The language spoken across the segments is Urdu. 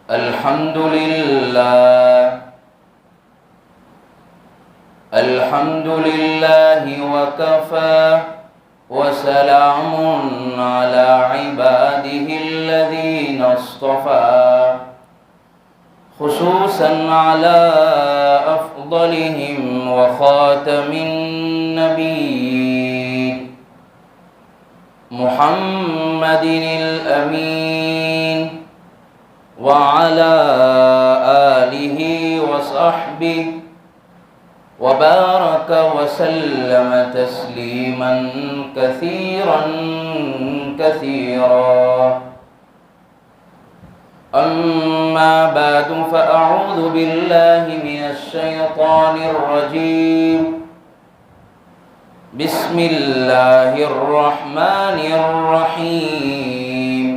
الحمد لله الحمد لله وكفى وسلام على عباده الذين اصطفى خصوصا على أفضلهم وخاتم النبيين محمد الأمين وعلى آله وصحبه وبارك وسلم تسليما كثيرا كثيرا. أما بعد فأعوذ بالله من الشيطان الرجيم. بسم الله الرحمن الرحيم.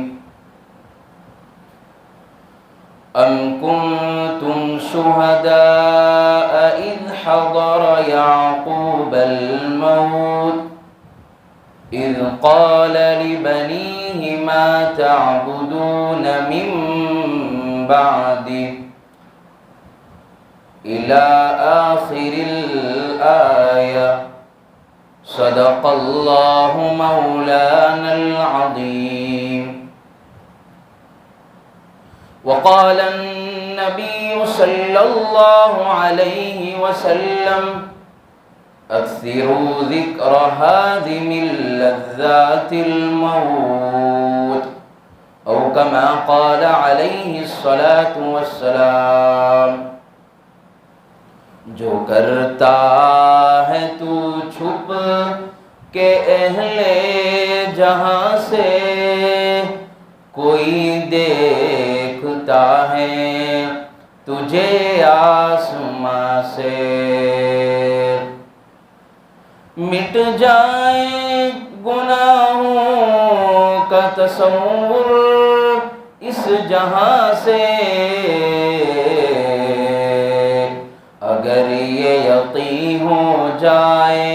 أم كنتم شهداء إذ حضر يعقوب الموت إذ قال لبنيه ما تعبدون من بعده إلى آخر الآية. صدق الله مولانا العظيم. وقال النبي صلى الله عليه وسلم أكثروا ذكر هادم اللذات الموت أو كما قال عليه الصلاة والسلام. جو کرتا ہے تو چھپ کے اہل جہاں سے کوئی دیکھتا ہے تجھے آسماں سے. مٹ جائے گناہوں کا تصور اس جہاں سے اگر یہ یقین ہو جائے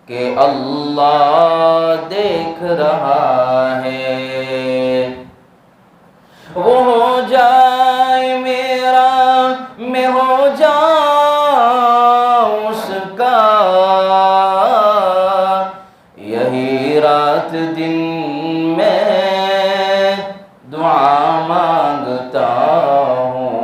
کہ اللہ دیکھ رہا ہے. وہ ہو جائے میرا میں ہو جاؤں اس کا یہی رات دن میں دعا مانگتا ہوں.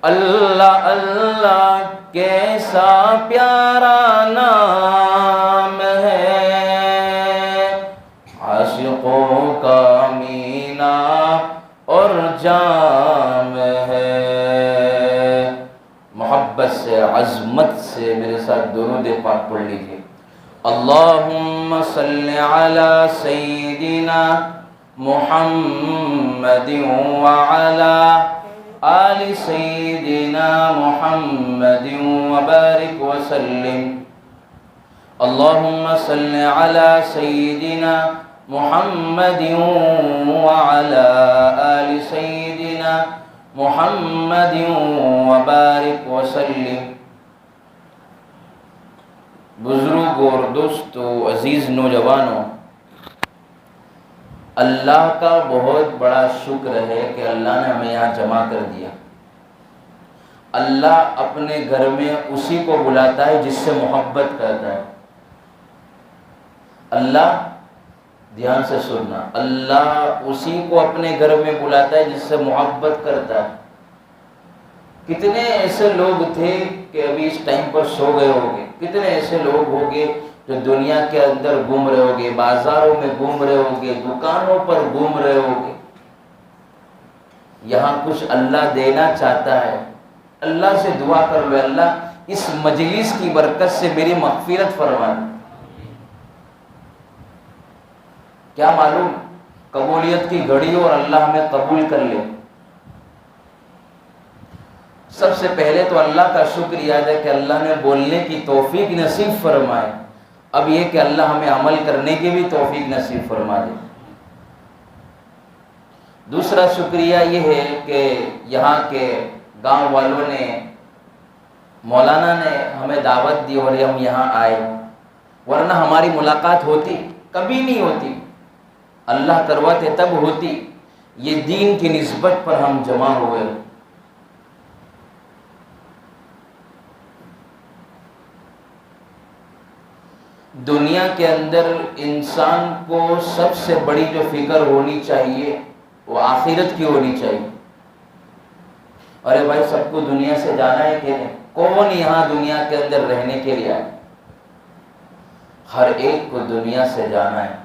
اللہ اللہ کیسا پیارا نام ہے عاشقوں کا مینا اور جام ہے. محبت سے عظمت سے میرے ساتھ درود پاک پڑھ لیجیے. اللہم صلی علی سیدنا محمد وعلی آل سیدنا محمد وبارک وسلم. اللہم صلی علی سیدنا محمد وعلی آل سیدنا محمد وبارک وسلم. بزرگوں اور دوستوں، عزیز نوجوانوں، اللہ کا بہت بڑا شکر ہے کہ اللہ نے ہمیں یہاں جمع کر دیا. اللہ اپنے گھر میں اسی کو بلاتا ہے جس سے محبت کرتا ہے. اللہ، دھیان سے سننا، اللہ اسی کو اپنے گھر میں بلاتا ہے جس سے محبت کرتا ہے. کتنے ایسے لوگ تھے کہ ابھی اس ٹائم پر سو گئے ہوگے. کتنے ایسے لوگ ہوگے جو دنیا کے اندر گھوم رہے ہوگے، بازاروں میں گھوم رہے ہوگے، دکانوں پر گھوم رہے ہوگے. یہاں کچھ اللہ دینا چاہتا ہے. اللہ سے دعا کر لو، اللہ اس مجلس کی برکت سے میری مغفرت فرما. کیا معلوم قبولیت کی گھڑی ہو اور اللہ ہمیں قبول کر لے. سب سے پہلے تو اللہ کا شکر یاد ہے کہ اللہ نے بولنے کی توفیق نصیب فرمائے. اب یہ کہ اللہ ہمیں عمل کرنے کی بھی توفیق نصیب فرما دے. دوسرا شکریہ یہ ہے کہ یہاں کے گاؤں والوں نے، مولانا نے ہمیں دعوت دی اور ہم یہاں آئے، ورنہ ہماری ملاقات ہوتی کبھی نہیں ہوتی. اللہ کرواتے تب ہوتی. یہ دین کی نسبت پر ہم جمع ہوئے. دنیا کے اندر انسان کو سب سے بڑی جو فکر ہونی چاہیے وہ آخرت کی ہونی چاہیے. ارے بھائی سب کو دنیا سے جانا ہے کہ نہیں؟ کون یہاں دنیا کے اندر رہنے کے لیے آئے؟ ہر ایک کو دنیا سے جانا ہے.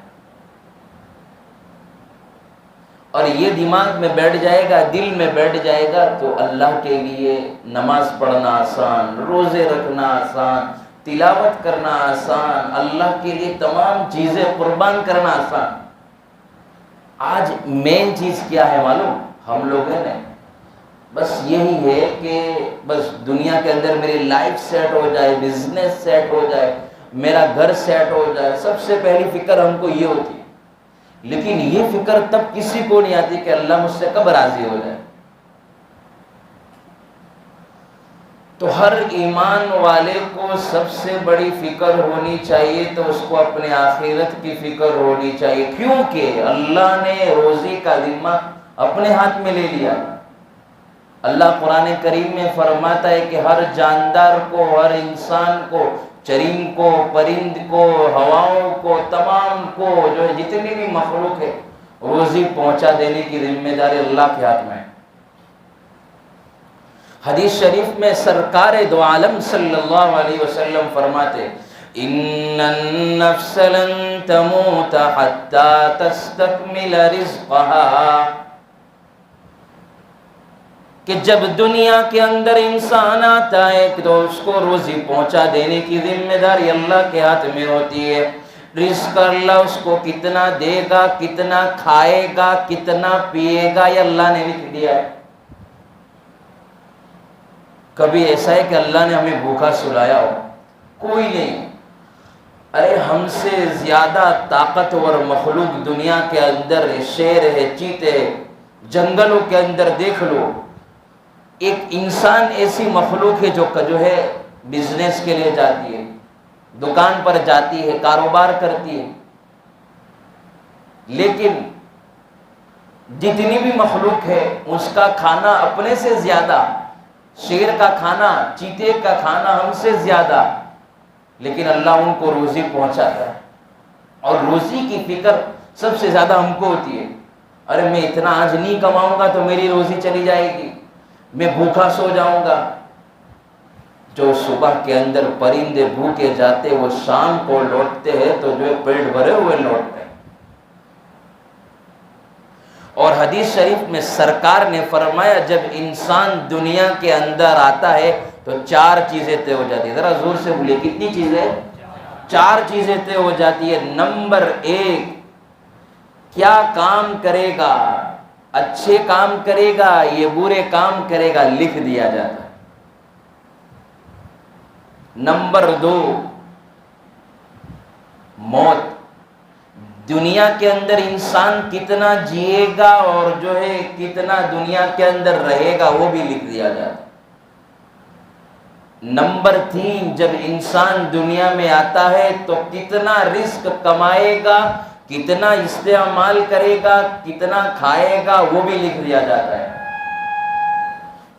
اور یہ دماغ میں بیٹھ جائے گا، دل میں بیٹھ جائے گا تو اللہ کے لیے نماز پڑھنا آسان، روزے رکھنا آسان، تلاوت کرنا آسان، اللہ کے لیے تمام چیزیں قربان کرنا آسان. آج مین چیز کیا ہے معلوم؟ ہم لوگ ہیں نا، بس یہی ہے کہ بس دنیا کے اندر میری لائف سیٹ ہو جائے، بزنس سیٹ ہو جائے، میرا گھر سیٹ ہو جائے. سب سے پہلی فکر ہم کو یہ ہوتی ہے. لیکن یہ فکر تب کسی کو نہیں آتی کہ اللہ مجھ سے کب راضی ہو جائے. تو ہر ایمان والے کو سب سے بڑی فکر ہونی چاہیے تو اس کو اپنے آخرت کی فکر ہونی چاہیے، کیونکہ اللہ نے روزی کا ذمہ اپنے ہاتھ میں لے لیا. اللہ قرآن کریم میں فرماتا ہے کہ ہر جاندار کو، ہر انسان کو، چرند کو، پرند کو، ہواؤں کو، تمام کو جو ہے جتنی بھی مخلوق ہے روزی پہنچا دینے کی ذمہ داری اللہ کے ہاتھ میں ہے. حدیث شریف میں سرکار دو عالم صلی اللہ علیہ وسلم فرماتے ان النفس لن تموت حتى تستكمل رزقها، کہ جب دنیا کے اندر انسان آتا ہے تو اس کو روزی پہنچا دینے کی ذمہ داری اللہ کے ہاتھ میں ہوتی ہے. رزق اللہ اس کو کتنا دے گا، کتنا کھائے گا، کتنا پیے گا، یہ اللہ نے لکھ دیا ہے. کبھی ایسا ہے کہ اللہ نے ہمیں بھوکا سلایا ہو؟ کوئی نہیں. ارے ہم سے زیادہ طاقتور مخلوق دنیا کے اندر شیر ہے، چیتے ہے. جنگلوں کے اندر دیکھ لو، ایک انسان ایسی مخلوق ہے جو ہے بزنس کے لیے جاتی ہے، دکان پر جاتی ہے، کاروبار کرتی ہے. لیکن جتنی بھی مخلوق ہے اس کا کھانا اپنے سے زیادہ، شیر کا کھانا، چیتے کا کھانا ہم سے زیادہ، لیکن اللہ ان کو روزی پہنچاتا ہے. اور روزی کی فکر سب سے زیادہ ہم کو ہوتی ہے. ارے میں اتنا آج نہیں کماؤں گا تو میری روزی چلی جائے گی، میں بھوکا سو جاؤں گا. جو صبح کے اندر پرندے بھوکے جاتے وہ شام کو لوٹتے ہیں تو جو پیٹ بھرے ہوئے لوٹتے ہیں. اور حدیث شریف میں سرکار نے فرمایا جب انسان دنیا کے اندر آتا ہے تو 4 چیزیں طے ہو جاتی ہیں. ذرا زور سے بولیے، کتنی چیزیں؟ 4 چیزیں طے ہو جاتی ہے. نمبر 1، کیا کام کرے گا، اچھے کام کرے گا یہ برے کام کرے گا، لکھ دیا جاتا ہے. نمبر 2، موت. دنیا کے اندر انسان کتنا جیے گا اور جو ہے کتنا دنیا کے اندر رہے گا وہ بھی لکھ دیا جاتا ہے. نمبر 3، جب انسان دنیا میں آتا ہے تو کتنا رزق کمائے گا، کتنا استعمال کرے گا، کتنا کھائے گا وہ بھی لکھ دیا جاتا ہے.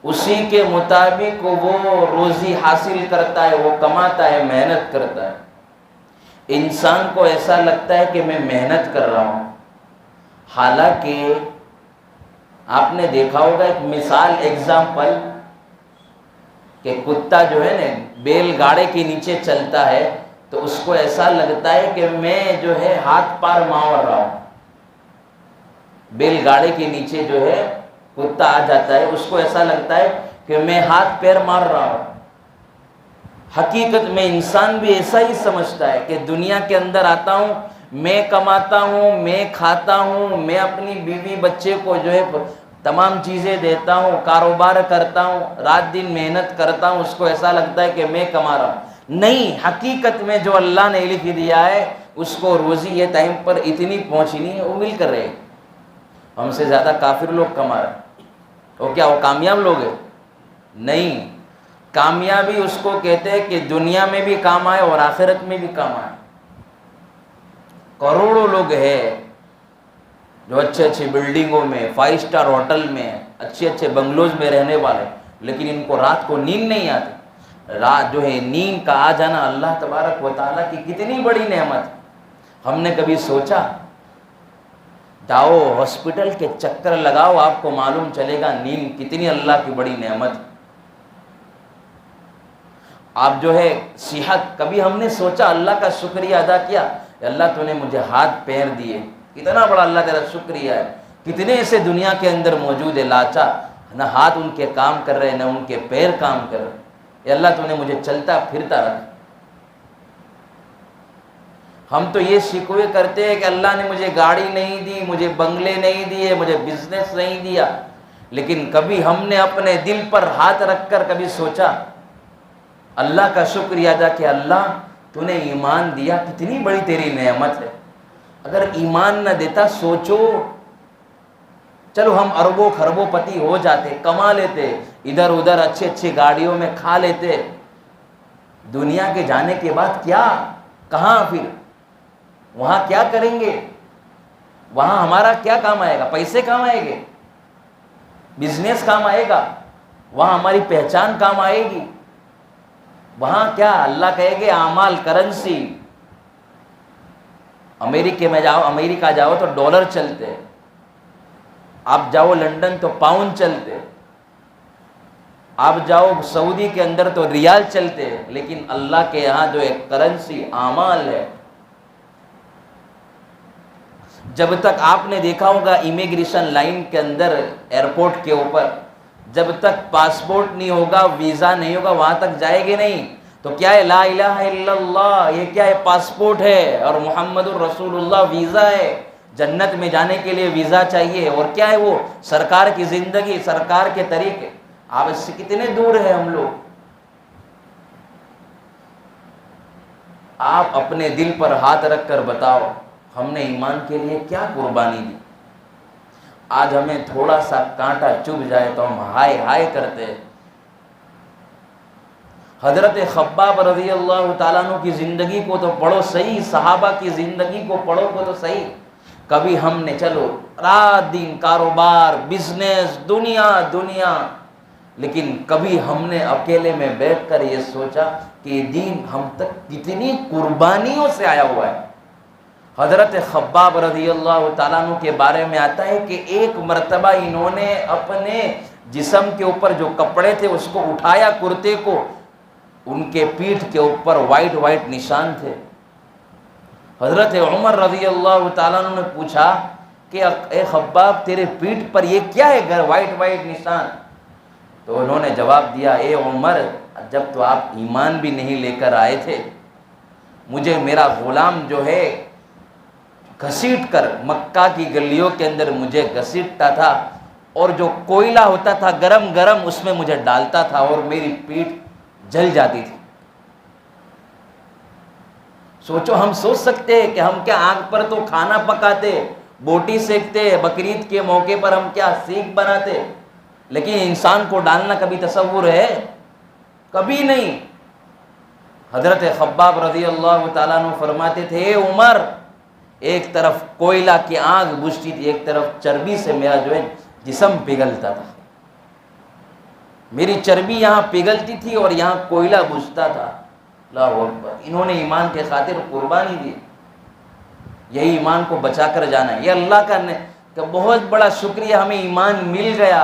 اسی کے مطابق وہ روزی حاصل کرتا ہے، وہ کماتا ہے، محنت کرتا ہے. انسان کو ایسا لگتا ہے کہ میں محنت کر رہا ہوں، حالانکہ آپ نے دیکھا ہوگا ایک مثال، ایگزامپل، کہ کتا جو ہے نا بیل گاڑے کے نیچے چلتا ہے تو اس کو ایسا لگتا ہے کہ میں جو ہے ہاتھ پار مار رہا ہوں. بیل گاڑے کے نیچے جو ہے کتا آ جاتا ہے، اس کو ایسا لگتا ہے کہ میں ہاتھ پیر مار رہا ہوں. حقیقت میں انسان بھی ایسا ہی سمجھتا ہے کہ دنیا کے اندر آتا ہوں، میں کماتا ہوں، میں کھاتا ہوں، میں اپنی بیوی بچے کو جو ہے تمام چیزیں دیتا ہوں، کاروبار کرتا ہوں، رات دن محنت کرتا ہوں. اس کو ایسا لگتا ہے کہ میں کما رہا ہوں. نہیں، حقیقت میں جو اللہ نے لکھ دیا ہے اس کو روزی یہ ٹائم پر اتنی پہنچنی ہے، وہ مل کر رہے. ہم سے زیادہ کافر لوگ کما رہے ہیں. وہ کیا وہ کامیاب لوگ ہیں؟ نہیں، کامیابی اس کو کہتے ہیں کہ دنیا میں بھی کام آئے اور آخرت میں بھی کام آئے. کروڑوں لوگ ہیں جو اچھے اچھے بلڈنگوں میں، 5 اسٹار ہوٹل میں، اچھے اچھے بنگلوز میں رہنے والے، لیکن ان کو رات کو نیند نہیں آتی۔ رات جو ہے نیند کا آ جانا اللہ تبارک و تعالیٰ کی کتنی بڑی نعمت۔ ہم نے کبھی سوچا؟ جاؤ ہاسپٹل کے چکر لگاؤ، آپ کو معلوم چلے گا نیند کتنی اللہ کی بڑی نعمت۔ آپ جو ہے صحت، کبھی ہم نے سوچا اللہ کا شکریہ ادا کیا کہ اللہ تو نے مجھے ہاتھ پیر دیے، کتنا بڑا اللہ تیرا شکریہ ہے۔ کتنے ایسے دنیا کے اندر موجود ہے لاچار، نہ ہاتھ ان کے کام کر رہے نہ ان کے پیر کام کر رہے، اے اللہ تو نے مجھے چلتا پھرتا رکھ۔ ہم تو یہ شکوے کرتے ہیں کہ اللہ نے مجھے گاڑی نہیں دی، مجھے بنگلے نہیں دیے، مجھے بزنس نہیں دیا، لیکن کبھی ہم نے اپنے دل پر ہاتھ رکھ کر کبھی سوچا اللہ کا شکریہ ادا کہ اللہ تو نے ایمان دیا، کتنی بڑی تیری نعمت ہے۔ اگر ایمان نہ دیتا، سوچو چلو ہم اربوں خربوں پتی ہو جاتے، کما لیتے، ادھر ادھر اچھے اچھے گاڑیوں میں کھا لیتے، دنیا کے جانے کے بعد کیا، کہاں پھر وہاں کیا کریں گے؟ وہاں ہمارا کیا کام آئے گا؟ پیسے کام آئے گے، بزنس کام آئے گا، وہاں ہماری پہچان کام آئے گی؟ وہاں کیا اللہ کہے گے اعمال کرنسی۔ امریکہ جاؤ تو ڈالر چلتے، آپ جاؤ لنڈن تو پاؤنڈ چلتے، آپ جاؤ سعودی کے اندر تو ریال چلتے، لیکن اللہ کے یہاں جو ایک کرنسی اعمال ہے۔ جب تک آپ نے دیکھا ہوگا امیگریشن لائن کے اندر، ایئرپورٹ کے اوپر، جب تک پاسپورٹ نہیں ہوگا، ویزا نہیں ہوگا، وہاں تک جائے گے نہیں۔ تو کیا ہے لا الہ الا اللہ، یہ کیا ہے؟ پاسپورٹ ہے، اور محمد الرسول اللہ ویزا ہے۔ جنت میں جانے کے لیے ویزا چاہیے، اور کیا ہے وہ؟ سرکار کی زندگی، سرکار کے طریقے۔ آپ اس سے کتنے دور ہیں ہم لوگ؟ آپ اپنے دل پر ہاتھ رکھ کر بتاؤ ہم نے ایمان کے لیے کیا قربانی دی؟ آج ہمیں تھوڑا سا کانٹا چبھ جائے تو ہم ہائے ہائے کرتے ہیں۔ حضرت خباب رضی اللہ تعالیٰ عنہ کی زندگی کو تو پڑھو صحیح، صحابہ کی زندگی کو پڑھو کو تو صحیح۔ کبھی ہم نے چلو رات دن کاروبار، بزنس، دنیا، لیکن کبھی ہم نے اکیلے میں بیٹھ کر یہ سوچا کہ یہ دین ہم تک کتنی قربانیوں سے آیا ہوا ہے۔ حضرت خباب رضی اللہ تعالیٰ عنہ کے بارے میں آتا ہے کہ ایک مرتبہ انہوں نے اپنے جسم کے اوپر جو کپڑے تھے اس کو اٹھایا، کرتے کو، ان کے پیٹھ کے اوپر وائٹ نشان تھے۔ حضرت عمر رضی اللہ تعالیٰ عنہ نے پوچھا کہ اے خباب تیرے پیٹھ پر یہ کیا ہے وائٹ نشان؟ تو انہوں نے جواب دیا، اے عمر جب تو آپ ایمان بھی نہیں لے کر آئے تھے، مجھے میرا غلام جو ہے گھسیٹ کر مکہ کی گلیوں کے اندر مجھے گھسیٹتا تھا، اور جو کوئلہ ہوتا تھا گرم اس میں مجھے ڈالتا تھا، اور میری پیٹھ جل جاتی تھی۔ سوچو، ہم سوچ سکتے ہیں کہ ہم کیا آگ پر تو کھانا پکاتے، بوٹی سیکتے، بقرعید کے موقع پر ہم کیا سیخ بناتے، لیکن انسان کو ڈالنا کبھی تصور ہے؟ کبھی نہیں۔ حضرت خباب رضی اللہ تعالیٰ عنہ فرماتے تھے، اے عمر، ایک طرف کوئلہ کی آگ بجھتی تھی، ایک طرف چربی سے میرا جو ہے جسم پگھلتا تھا، میری چربی یہاں پگھلتی تھی اور یہاں کوئلہ بجھتا تھا۔ اللہ اکبر، انہوں نے ایمان کے خاطر قربانی دی۔ یہی ایمان کو بچا کر جانا ہے۔ یہ اللہ کا بہت بڑا شکریہ، ہمیں ایمان مل گیا،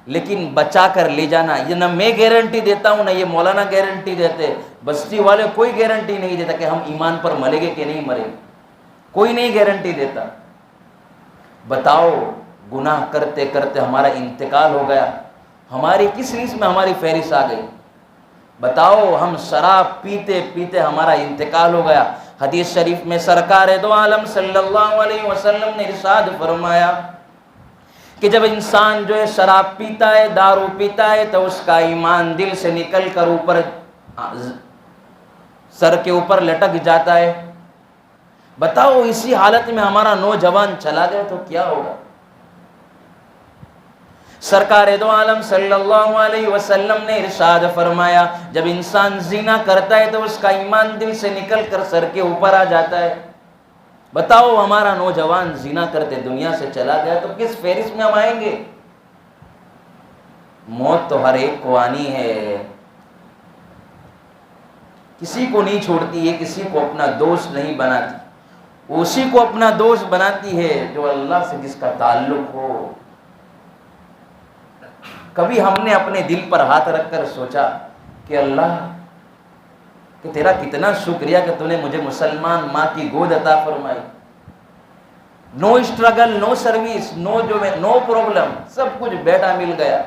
لیکن بچا کر لے جانا۔ یہ نہ میں گارنٹی دیتا ہوں، نہ یہ مولانا گارنٹی دیتے، بستی والے کوئی گارنٹی نہیں دیتا کہ ہم ایمان پر مریں گے کہ نہیں مریں گے، کوئی نہیں گارنٹی دیتا۔ بتاؤ، گناہ کرتے کرتے ہمارا انتقال ہو گیا، ہماری کس لسٹ میں ہماری فہرست آ گئی؟ بتاؤ، ہم شراب پیتے پیتے ہمارا انتقال ہو گیا۔ حدیث شریف میں سرکار دو عالم صلی اللہ علیہ وسلم نے ارشاد فرمایا کہ جب انسان جو ہے شراب پیتا ہے، دارو پیتا ہے، تو اس کا ایمان دل سے نکل کر اوپر سر کے اوپر لٹک جاتا ہے۔ بتاؤ، اسی حالت میں ہمارا نوجوان چلا گیا تو کیا ہوگا؟ سرکار دو عالم صلی اللہ علیہ وسلم نے ارشاد فرمایا، جب انسان زنا کرتا ہے تو اس کا ایمان دل سے نکل کر سر کے اوپر آ جاتا ہے۔ بتاؤ ہمارا نوجوان زنا کرتے دنیا سے چلا گیا تو کس فہرست میں ہم آئیں گے؟ موت تو ہر ایک کو آنی ہے، کسی کو نہیں چھوڑتی ہے، کسی کو اپنا دوست نہیں بناتی، اسی کو اپنا دوست بناتی ہے جو اللہ سے جس کا تعلق ہو۔ کبھی ہم نے اپنے دل پر ہاتھ رکھ کر سوچا کہ اللہ کہ تیرا کتنا شکریہ کہ تو نے مجھے مسلمان ماں کی گود عطا فرمائی، نو اسٹرگل، نو سروس، نو پرابلم، سب کچھ بیٹا مل گیا۔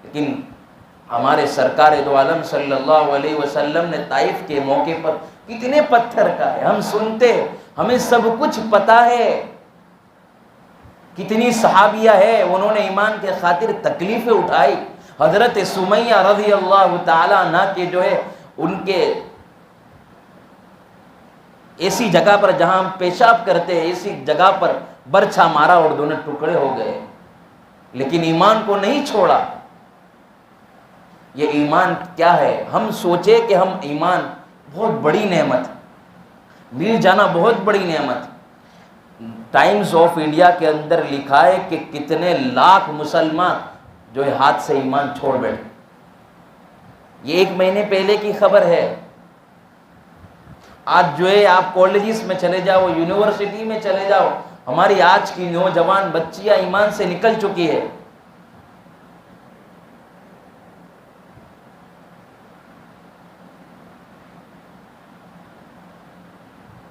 لیکن ہمارے سرکار دو عالم صلی اللہ علیہ وسلم نے طائف کے موقع پر کتنے پتھر کھائے، ہم سنتے، ہمیں سب کچھ پتا ہے۔ کتنی صحابیہ ہے انہوں نے ایمان کے خاطر تکلیفیں اٹھائی۔ حضرت سمیہ رضی اللہ تعالی عنہ کے جو ہے ان کے ایسی جگہ پر جہاں ہم پیشاب کرتے ہیں ایسی جگہ پر برچھا مارا اور دونوں ٹکڑے ہو گئے، لیکن ایمان کو نہیں چھوڑا۔ یہ ایمان کیا ہے؟ ہم سوچے کہ ہم ایمان بہت بڑی نعمت، مل جانا بہت بڑی نعمت۔ ٹائمز آف انڈیا کے اندر لکھا ہے کہ کتنے لاکھ مسلمان جو ہے ہاتھ سے ایمان چھوڑ بیٹھے، یہ 1 مہینے پہلے کی خبر ہے۔ آج جو ہے آپ کالجز میں چلے جاؤ، یونیورسٹی میں چلے جاؤ، ہماری آج کی نوجوان بچیاں ایمان سے نکل چکی ہے۔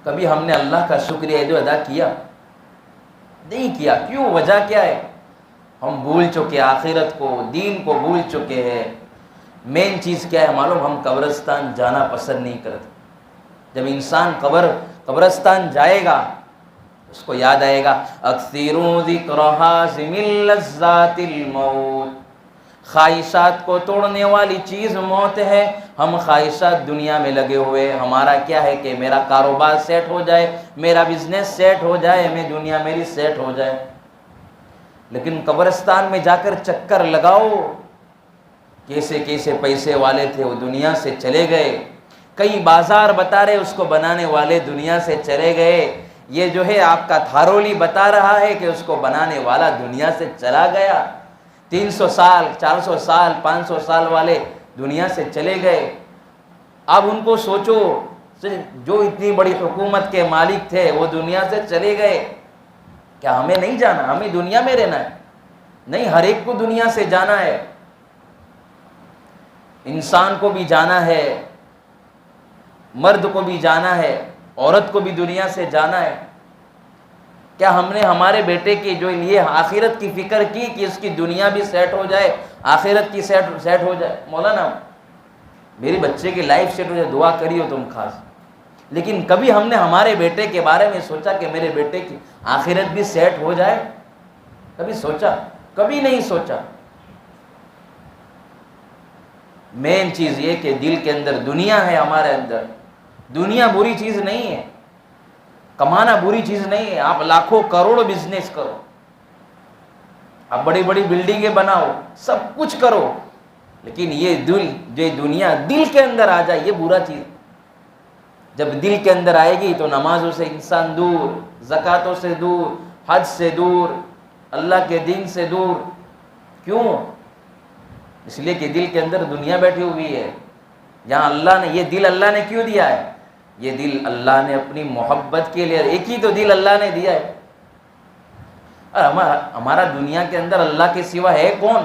کبھی ہم نے اللہ کا شکریہ جو ادا کیا؟ نہیں کیا۔ کیوں؟ وجہ کیا ہے؟ ہم بھول چکے آخرت کو، دین کو بھول چکے ہیں۔ مین چیز کیا ہے معلوم؟ ہم قبرستان جانا پسند نہیں کرتے۔ جب انسان قبرستان جائے گا اس کو یاد آئے گا اکثروا ذکر حازم لذات الموت، خواہشات کو توڑنے والی چیز موت ہے۔ ہم خواہشات دنیا میں لگے ہوئے، ہمارا کیا ہے کہ میرا کاروبار سیٹ ہو جائے، میرا بزنس سیٹ ہو جائے، میں دنیا میری سیٹ ہو جائے۔ لیکن قبرستان میں جا کر چکر لگاؤ، کیسے کیسے پیسے والے تھے وہ دنیا سے چلے گئے، کئی بازار بتا رہے اس کو بنانے والے دنیا سے چلے گئے، یہ جو ہے آپ کا تھارولی بتا رہا ہے کہ اس کو بنانے والا دنیا سے چلا گیا۔ 300 سال، 400 سال، 500 سال والے دنیا سے چلے گئے۔ اب ان کو سوچو، جو اتنی بڑی حکومت کے مالک تھے وہ دنیا سے چلے گئے، کیا ہمیں نہیں جانا؟ ہمیں دنیا میں رہنا ہے؟ نہیں، ہر ایک کو دنیا سے جانا ہے۔ انسان کو بھی جانا ہے، مرد کو بھی جانا ہے، عورت کو بھی دنیا سے جانا ہے۔ کیا ہم نے ہمارے بیٹے کی جو لیے آخرت کی فکر کی کہ اس کی دنیا بھی سیٹ ہو جائے، آخرت کی سیٹ ہو جائے؟ مولانا میرے بچے کی لائف سیٹ ہو جائے، دعا کریو تم خاص۔ لیکن کبھی ہم نے ہمارے بیٹے کے بارے میں سوچا کہ میرے بیٹے کی آخرت بھی سیٹ ہو جائے؟ کبھی سوچا؟ کبھی نہیں سوچا۔ مین چیز یہ کہ دل کے اندر دنیا ہے، ہمارے اندر دنیا بری چیز نہیں ہے، کمانا بری چیز نہیں ہے۔ آپ لاکھوں کروڑ بزنس کرو، آپ بڑی بڑی بلڈنگیں بناؤ، سب کچھ کرو، لیکن یہ دنیا دل کے اندر آ جائے، یہ برا چیز۔ جب دل کے اندر آئے گی تو نمازوں سے انسان دور، زکاتوں سے دور، حج سے دور، اللہ کے دین سے دور۔ کیوں؟ اس لیے کہ دل کے اندر دنیا بیٹھی ہوئی ہے۔ یہاں اللہ نے یہ دل اللہ نے کیوں دیا ہے؟ یہ دل اللہ نے اپنی محبت کے لیے، ایک ہی تو دل اللہ نے دیا ہے۔ اور ہمارا دنیا کے اندر اللہ کے سوا ہے کون؟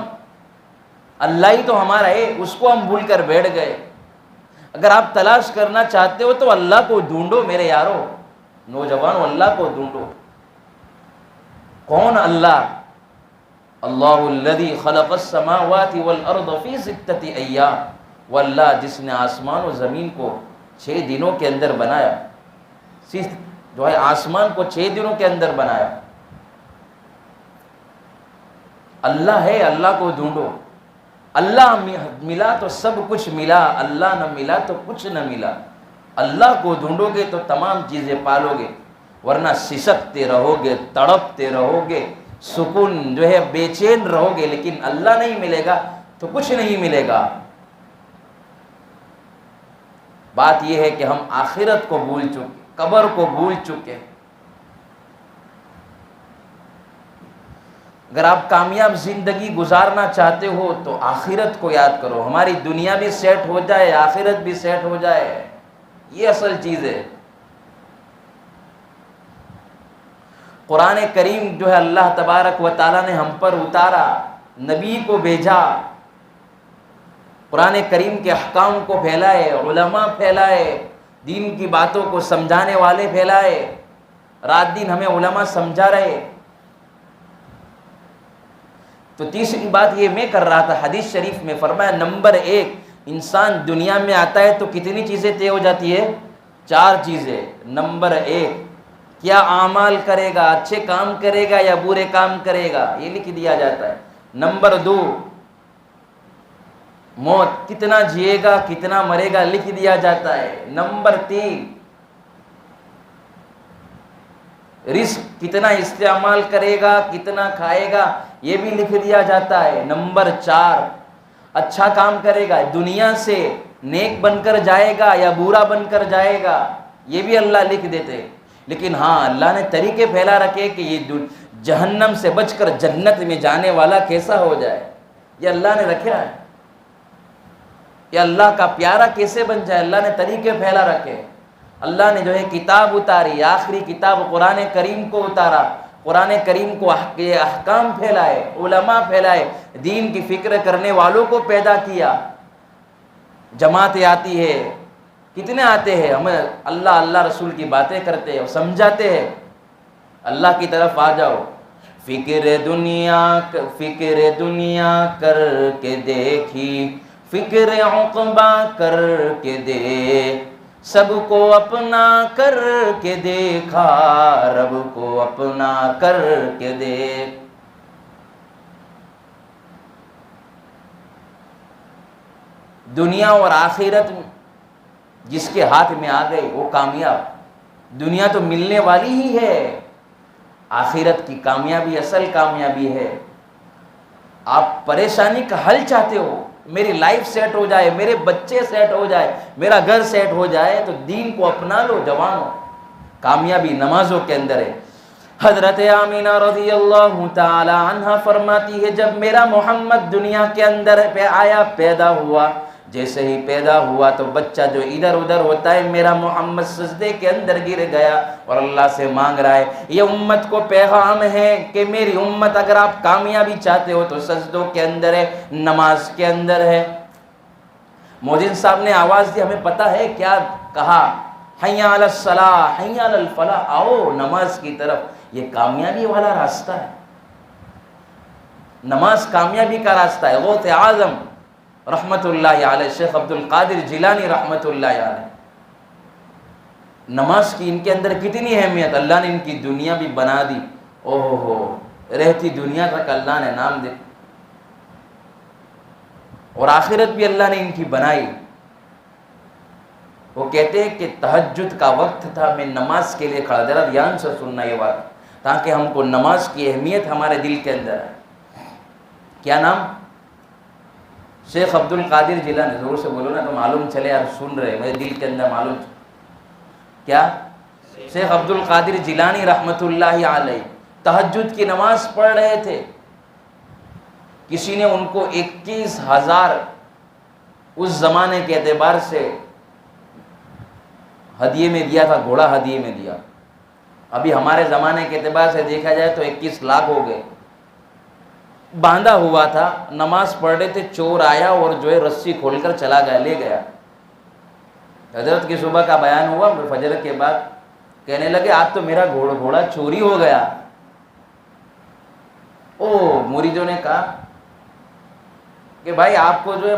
اللہ ہی تو ہمارا ہے، اس کو ہم بھول کر بیٹھ گئے۔ اگر آپ تلاش کرنا چاہتے ہو تو اللہ کو ڈھونڈو میرے یارو، نوجوانوں، اللہ کو ڈھونڈو۔ کون اللہ؟ اللہ الذی خلق السماوات والارض فی 6 ایام، وہ اللہ جس نے آسمان و زمین کو 6 دنوں کے اندر بنایا، صرف جو ہے آسمان کو 6 دنوں کے اندر بنایا۔ اللہ ہے، اللہ کو ڈھونڈو۔ اللہ ملا تو سب کچھ ملا، اللہ نہ ملا تو کچھ نہ ملا۔ اللہ کو ڈھونڈو گے تو تمام چیزیں پالو گے، ورنہ سسکتے رہو گے، تڑپتے رہو گے، سکون جو ہے بے چین رہو گے، لیکن اللہ نہیں ملے گا تو کچھ نہیں ملے گا۔ بات یہ ہے کہ ہم آخرت کو بھول چکے، قبر کو بھول چکے۔ اگر آپ کامیاب زندگی گزارنا چاہتے ہو تو آخرت کو یاد کرو. ہماری دنیا بھی سیٹ ہو جائے، آخرت بھی سیٹ ہو جائے، یہ اصل چیز ہے. قرآن کریم جو ہے اللہ تبارک و تعالیٰ نے ہم پر اتارا، نبی کو بھیجا، قرآن کریم کے احکام کو پھیلائے، علماء پھیلائے، دین کی باتوں کو سمجھانے والے پھیلائے. رات دن ہمیں علماء سمجھا رہے. تو تیسری بات یہ میں کر رہا تھا، حدیث شریف میں فرمایا نمبر 1، انسان دنیا میں آتا ہے تو کتنی چیزیں طے ہو جاتی ہے؟ 4 چیزیں. نمبر 1، کیا اعمال کرے گا، اچھے کام کرے گا یا برے کام کرے گا، یہ لکھ دیا جاتا ہے. نمبر 2، موت کتنا جیے گا کتنا مرے گا لکھ دیا جاتا ہے. نمبر 3، رزق کتنا استعمال کرے گا کتنا کھائے گا یہ بھی لکھ دیا جاتا ہے. نمبر 4، اچھا کام کرے گا، دنیا سے نیک بن کر جائے گا یا برا بن کر جائے گا، یہ بھی اللہ لکھ دیتے. لیکن ہاں اللہ نے طریقے پھیلا رکھے کہ یہ جہنم سے بچ کر جنت میں جانے والا کیسا ہو جائے، یہ اللہ نے رکھا ہے. یہ اللہ کا پیارا کیسے بن جائے، اللہ نے طریقے پھیلا رکھے. اللہ نے جو ہے کتاب اتاری، آخری کتاب قرآن کریم کو اتارا، قرآن کریم کو احکام پھیلائے، علماء پھیلائے، دین کی فکر کرنے والوں کو پیدا کیا. جماعتیں آتی ہے، کتنے آتے ہیں، ہمیں اللہ رسول کی باتیں کرتے ہیں، سمجھاتے ہیں اللہ کی طرف آ جاؤ. فکر دنیا کر کے دیکھی، فکر عقبہ کر کے دیکھ، سب کو اپنا کر کے دیکھا، رب کو اپنا کر کے دیکھ. دنیا اور آخرت جس کے ہاتھ میں آ گئے وہ کامیاب. دنیا تو ملنے والی ہی ہے، آخرت کی کامیابی اصل کامیابی ہے. آپ پریشانی کا حل چاہتے ہو، میری لائف سیٹ ہو جائے، میرے بچے سیٹ ہو جائے، میرا گھر سیٹ ہو جائے، تو دین کو اپنا لو جوانو. کامیابی نمازوں کے اندر ہے. حضرت آمینہ رضی اللہ تعالی عنہ فرماتی ہے جب میرا محمد دنیا کے اندر پہ آیا، پیدا ہوا، جیسے ہی پیدا ہوا تو بچہ جو ادھر ادھر ہوتا ہے، میرا محمد سجدے کے اندر گر گیا اور اللہ سے مانگ رہا ہے. یہ امت کو پیغام ہے کہ میری امت اگر آپ کامیابی چاہتے ہو تو سجدوں کے اندر ہے، نماز کے اندر ہے. مؤذن صاحب نے آواز دی، ہمیں پتہ ہے کیا کہا، حی علی الصلاۃ حی علی الفلاح، آؤ نماز کی طرف. یہ کامیابی والا راستہ ہے، نماز کامیابی کا راستہ ہے. غوث اعظم رحمت اللہ علیہ، شیخ عبد القادر جیلانی رحمت اللہ علیہ، نماز کی ان کے اندر کتنی اہمیت، اللہ نے ان کی دنیا بھی بنا دی. اوہ ہو، رہتی دنیا تک اللہ نے نام دے، اور آخرت بھی اللہ نے ان کی بنائی. وہ کہتے ہیں کہ تہجد کا وقت تھا، میں نماز کے لیے کھڑا. ذرا دھیان سے سننا یہ بات تاکہ ہم کو نماز کی اہمیت ہمارے دل کے اندر ہے. کیا نام؟ شیخ عبد القادر جیلانی. زور سے بولو نا تو معلوم چلے یار سن رہے، میرے دل کے اندر معلوم. کیا؟ شیخ عبد القادر جیلانی رحمت اللہ علیہ تہجد کی نماز پڑھ رہے تھے. کسی نے ان کو 21,000 اس زمانے کے اعتبار سے ہدیے میں دیا تھا، گھوڑا ہدیے میں دیا. ابھی ہمارے زمانے کے اعتبار سے دیکھا جائے تو 21 لاکھ ہو گئے. باندھا ہوا تھا، نماز پڑھ رہے تھے، چور آیا اور جو ہے رسی کھول کر چلا گیا، لے گیا. حضرت کی صبح کا بیان ہوا فجر کے بعد، کہنے لگے آج تو میرا گھوڑا چوری ہو گیا. مریدوں نے کہا کہ بھائی آپ کو جو ہے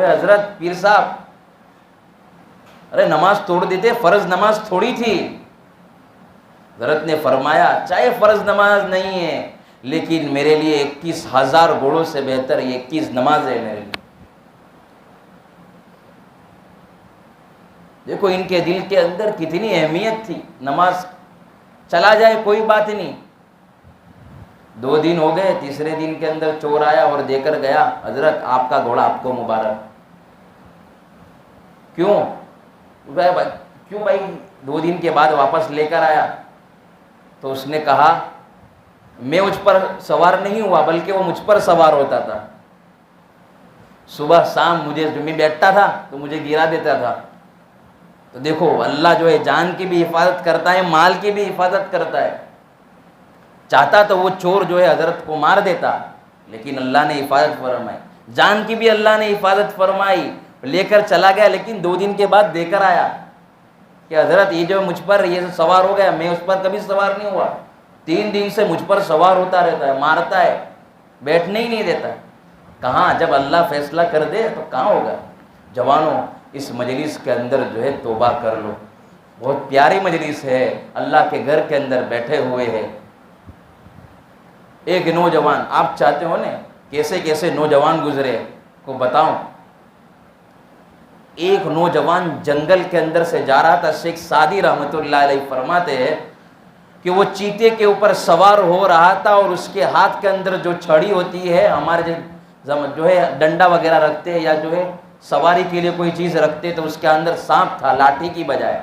حضرت پیر صاحب، ارے نماز توڑ دیتے، فرض نماز تھوڑی تھی. حضرت نے فرمایا چاہے فرض نماز نہیں ہے لیکن میرے لیے 21,000 گھوڑوں سے بہتر یہ 21 نماز ہے میرے لیے. دیکھو ان کے دل کے اندر کتنی اہمیت تھی. نماز چلا جائے کوئی بات نہیں. 2 دن ہو گئے، تیسرے دن کے اندر چور آیا اور دے کر گیا، حضرت آپ کا گھوڑا آپ کو مبارک. کیوں بھائی 2 دن کے بعد واپس لے کر آیا؟ تو اس نے کہا میں اس پر سوار نہیں ہوا بلکہ وہ مجھ پر سوار ہوتا تھا. صبح شام مجھے جو میں بیٹھتا تھا تو مجھے گرا دیتا تھا. تو دیکھو اللہ جو ہے جان کی بھی حفاظت کرتا ہے, مال کی بھی حفاظت کرتا ہے. چاہتا تو وہ چور جو ہے حضرت کو مار دیتا, لیکن اللہ نے حفاظت فرمائی. جان کی بھی اللہ نے حفاظت فرمائی, لے کر چلا گیا. لیکن 2 دن کے بعد دے کر آیا کہ حضرت یہ جو مجھ پر یہ سوار ہو گیا, میں اس پر کبھی سوار نہیں ہوا. 3 دن سے مجھ پر سوار ہوتا رہتا ہے, مارتا ہے, بیٹھنے ہی نہیں دیتا. کہاں جب اللہ فیصلہ کر دے تو کہاں ہوگا. جوانوں اس مجلس کے اندر جو ہے توبہ کر لو. بہت پیاری مجلس ہے, اللہ کے گھر کے اندر بیٹھے ہوئے ہیں. ایک نوجوان, آپ چاہتے ہو نا کیسے کیسے نوجوان گزرے کو بتاؤں. ایک نوجوان جنگل کے اندر سے جا رہا تھا. شیخ سعدی رحمۃ اللہ علیہ فرماتے ہیں کہ وہ چیتے کے اوپر سوار ہو رہا تھا اور اس کے ہاتھ کے اندر جو چھڑی ہوتی ہے, ہمارے جو ہے ڈنڈا وغیرہ رکھتے ہیں یا جو ہے سواری کے لیے کوئی چیز رکھتے, تو اس کے اندر سانپ تھا لاٹھی کی بجائے.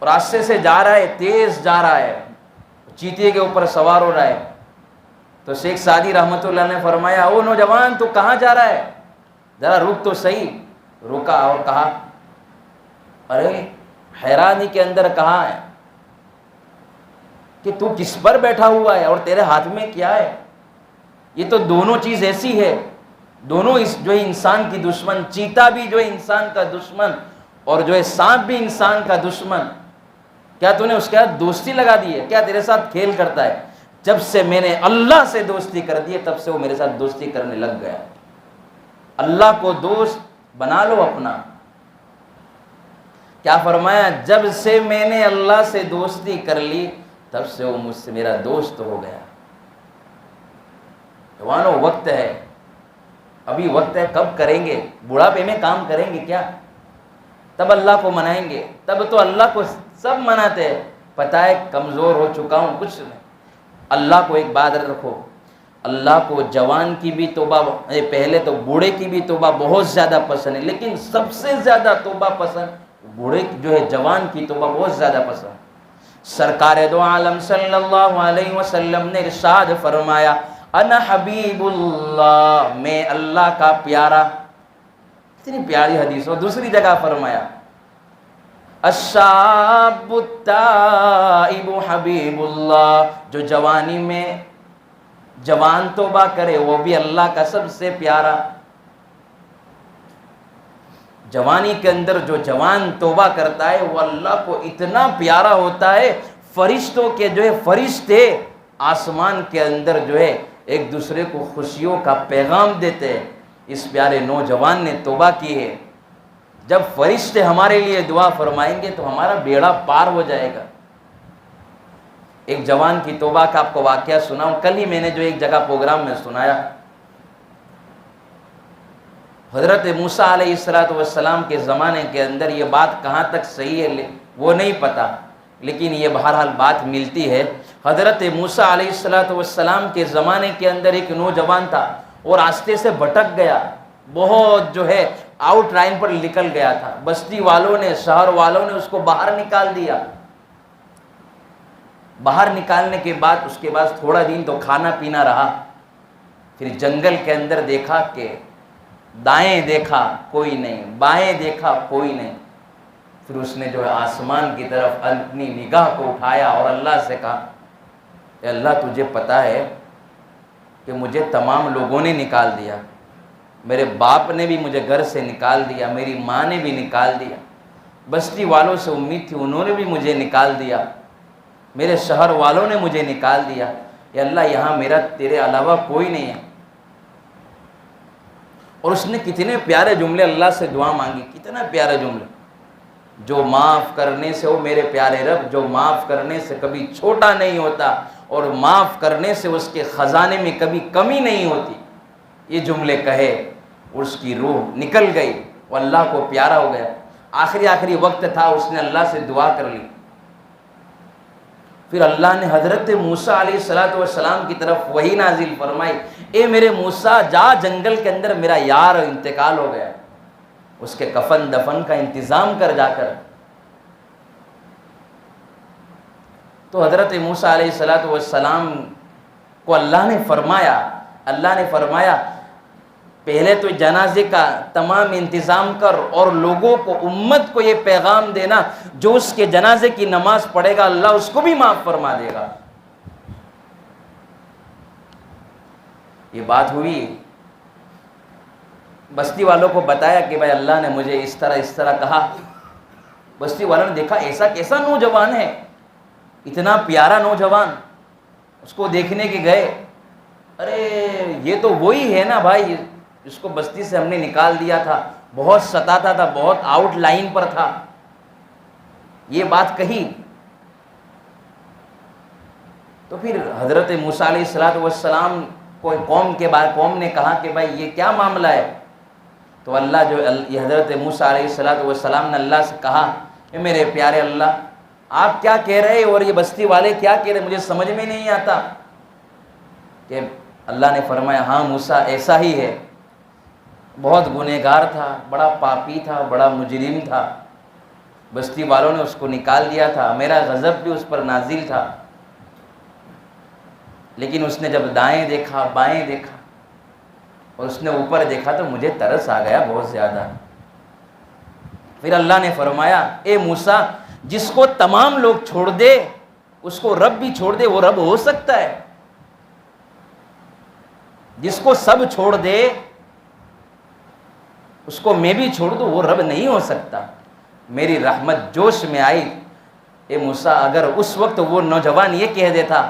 راستے سے جا رہا ہے, تیز جا رہا ہے, چیتے کے اوپر سوار ہو رہا ہے. تو شیخ سعدی رحمۃ اللہ نے فرمایا, او نوجوان تو کہاں جا رہا ہے, ذرا رک تو صحیح. رکا اور کہا, ارے حیرانی کے اندر کہا ہے کہ تو کس پر بیٹھا ہوا ہے اور تیرے ہاتھ میں کیا ہے. یہ تو دونوں چیز ایسی ہے, دونوں جو ہے انسان کی دشمن. چیتا بھی جو ہے انسان کا دشمن اور جو ہے سانپ بھی انسان کا دشمن. کیا تو نے اس کے ساتھ دوستی لگا دی ہے, کیا تیرے ساتھ کھیل کرتا ہے. جب سے میں نے اللہ سے دوستی کر دی ہے تب سے وہ میرے ساتھ دوستی کرنے لگ گیا. اللہ کو دوست بنا لو اپنا. کیا فرمایا, جب سے میں نے اللہ سے دوستی کر لی تب سے وہ مجھ سے میرا دوست ہو گیا. جوانو وقت ہے, ابھی وقت ہے. کب کریں گے, بڑھاپے میں کام کریں گے کیا, تب اللہ کو منائیں گے. تب تو اللہ کو سب مناتے ہیں. پتہ ہے کمزور ہو چکا ہوں, کچھ نہیں. اللہ کو ایک بات رکھو, اللہ کو جوان کی بھی توبہ, پہلے تو بوڑھے کی بھی توبہ بہت زیادہ پسند ہے, لیکن سب سے زیادہ توبہ پسند بوڑھے جو ہے جوان کی توبہ بہت زیادہ پسند. سرکار دو عالم صلی اللہ علیہ وسلم نے ارشاد فرمایا, انا حبیب اللہ, میں اللہ کا پیارا. اتنی پیاری حدیث. اور دوسری جگہ فرمایا, الشاب التائب حبیب اللہ, جو جوانی میں جوان توبہ کرے وہ بھی اللہ کا سب سے پیارا. جوانی کے اندر جو جوان توبہ کرتا ہے وہ اللہ کو اتنا پیارا ہوتا ہے, فرشتوں کے جو ہے فرشتے آسمان کے اندر جو ہے ایک دوسرے کو خوشیوں کا پیغام دیتے ہیں. اس پیارے نوجوان نے توبہ کی ہے. جب فرشتے ہمارے لیے دعا فرمائیں گے تو ہمارا بیڑا پار ہو جائے گا. ایک جوان کی توبہ کا آپ کو واقعہ سناؤں. کل ہی میں نے جو ایک جگہ پروگرام میں سنایا, حضرت موسیٰ علیہ السلام کے زمانے کے اندر یہ بات کہاں تک صحیح ہے وہ نہیں پتا, لیکن یہ بہرحال بات ملتی ہے. حضرت موسیٰ علیہ السلام کے زمانے کے اندر ایک نوجوان تھا اور راستے سے بھٹک گیا, بہت جو ہے آؤٹ لائن پر نکل گیا تھا. بستی والوں نے, شہر والوں نے اس کو باہر نکال دیا. باہر نکالنے کے بعد اس کے بعد تھوڑا دن تو کھانا پینا رہا. پھر جنگل کے اندر دیکھا کہ دائیں دیکھا کوئی نہیں, بائیں دیکھا کوئی نہیں. پھر اس نے جو ہے آسمان کی طرف اپنی نگاہ کو اٹھایا اور اللہ سے کہا, اے اللہ تجھے پتہ ہے کہ مجھے تمام لوگوں نے نکال دیا, میرے باپ نے بھی مجھے گھر سے نکال دیا, میری ماں نے بھی نکال دیا, بستی والوں سے امید تھی انہوں نے بھی مجھے نکال دیا, میرے شہر والوں نے مجھے نکال دیا. اے اللہ یہاں میرا تیرے علاوہ کوئی نہیں ہے. اور اس نے کتنے پیارے جملے اللہ سے دعا مانگی, کتنا پیارے جملے. جو معاف کرنے سے, وہ میرے پیارے رب, جو معاف کرنے سے کبھی چھوٹا نہیں ہوتا اور معاف کرنے سے اس کے خزانے میں کبھی کمی نہیں ہوتی. یہ جملے کہے اور اس کی روح نکل گئی, وہ اللہ کو پیارا ہو گیا. آخری وقت تھا, اس نے اللہ سے دعا کر لی. پھر اللہ نے حضرت موسیٰ علیہ السلام کی طرف وحی نازل فرمائی, اے میرے موسیٰ جا, جنگل کے اندر میرا یار انتقال ہو گیا, اس کے کفن دفن کا انتظام کر جا کر. تو حضرت موسیٰ علیہ السلام کو اللہ نے فرمایا پہلے تو جنازے کا تمام انتظام کر، اور لوگوں کو، امت کو یہ پیغام دینا، جو اس کے جنازے کی نماز پڑھے گا اللہ اس کو بھی معاف فرما دے گا۔ یہ بات ہوئی، بستی والوں کو بتایا کہ بھائی اللہ نے مجھے اس طرح کہا۔ بستی والوں نے دیکھا ایسا کیسا نوجوان ہے، اتنا پیارا نوجوان، اس کو دیکھنے کے گئے، ارے یہ تو وہی ہے نا بھائی، اس کو بستی سے ہم نے نکال دیا تھا، بہت ستاتا تھا، بہت آؤٹ لائن پر تھا۔ یہ بات کہی تو پھر حضرت موسیٰ علیہ السلام کو قوم نے کہا کہ بھائی یہ کیا معاملہ ہے؟ تو یہ حضرت موسیٰ علیہ السلام نے اللہ سے کہا کہ میرے پیارے اللہ، آپ کیا کہہ رہے اور یہ بستی والے کیا کہہ رہے، مجھے سمجھ میں نہیں آتا۔ کہ اللہ نے فرمایا ہاں موسیٰ ایسا ہی ہے، بہت گنہگار تھا، بڑا پاپی تھا، بڑا مجرم تھا، بستی والوں نے اس کو نکال دیا تھا، میرا غضب بھی اس پر نازل تھا، لیکن اس نے جب دائیں دیکھا بائیں دیکھا اور اس نے اوپر دیکھا تو مجھے ترس آ گیا بہت زیادہ۔ پھر اللہ نے فرمایا اے موسیٰ، جس کو تمام لوگ چھوڑ دے اس کو رب بھی چھوڑ دے، وہ رب ہو سکتا ہے؟ جس کو سب چھوڑ دے اس کو میں بھی چھوڑ دوں، وہ رب نہیں ہو سکتا۔ میری رحمت جوش میں آئی، اے موسیٰ اگر اس وقت وہ نوجوان یہ کہہ دیتا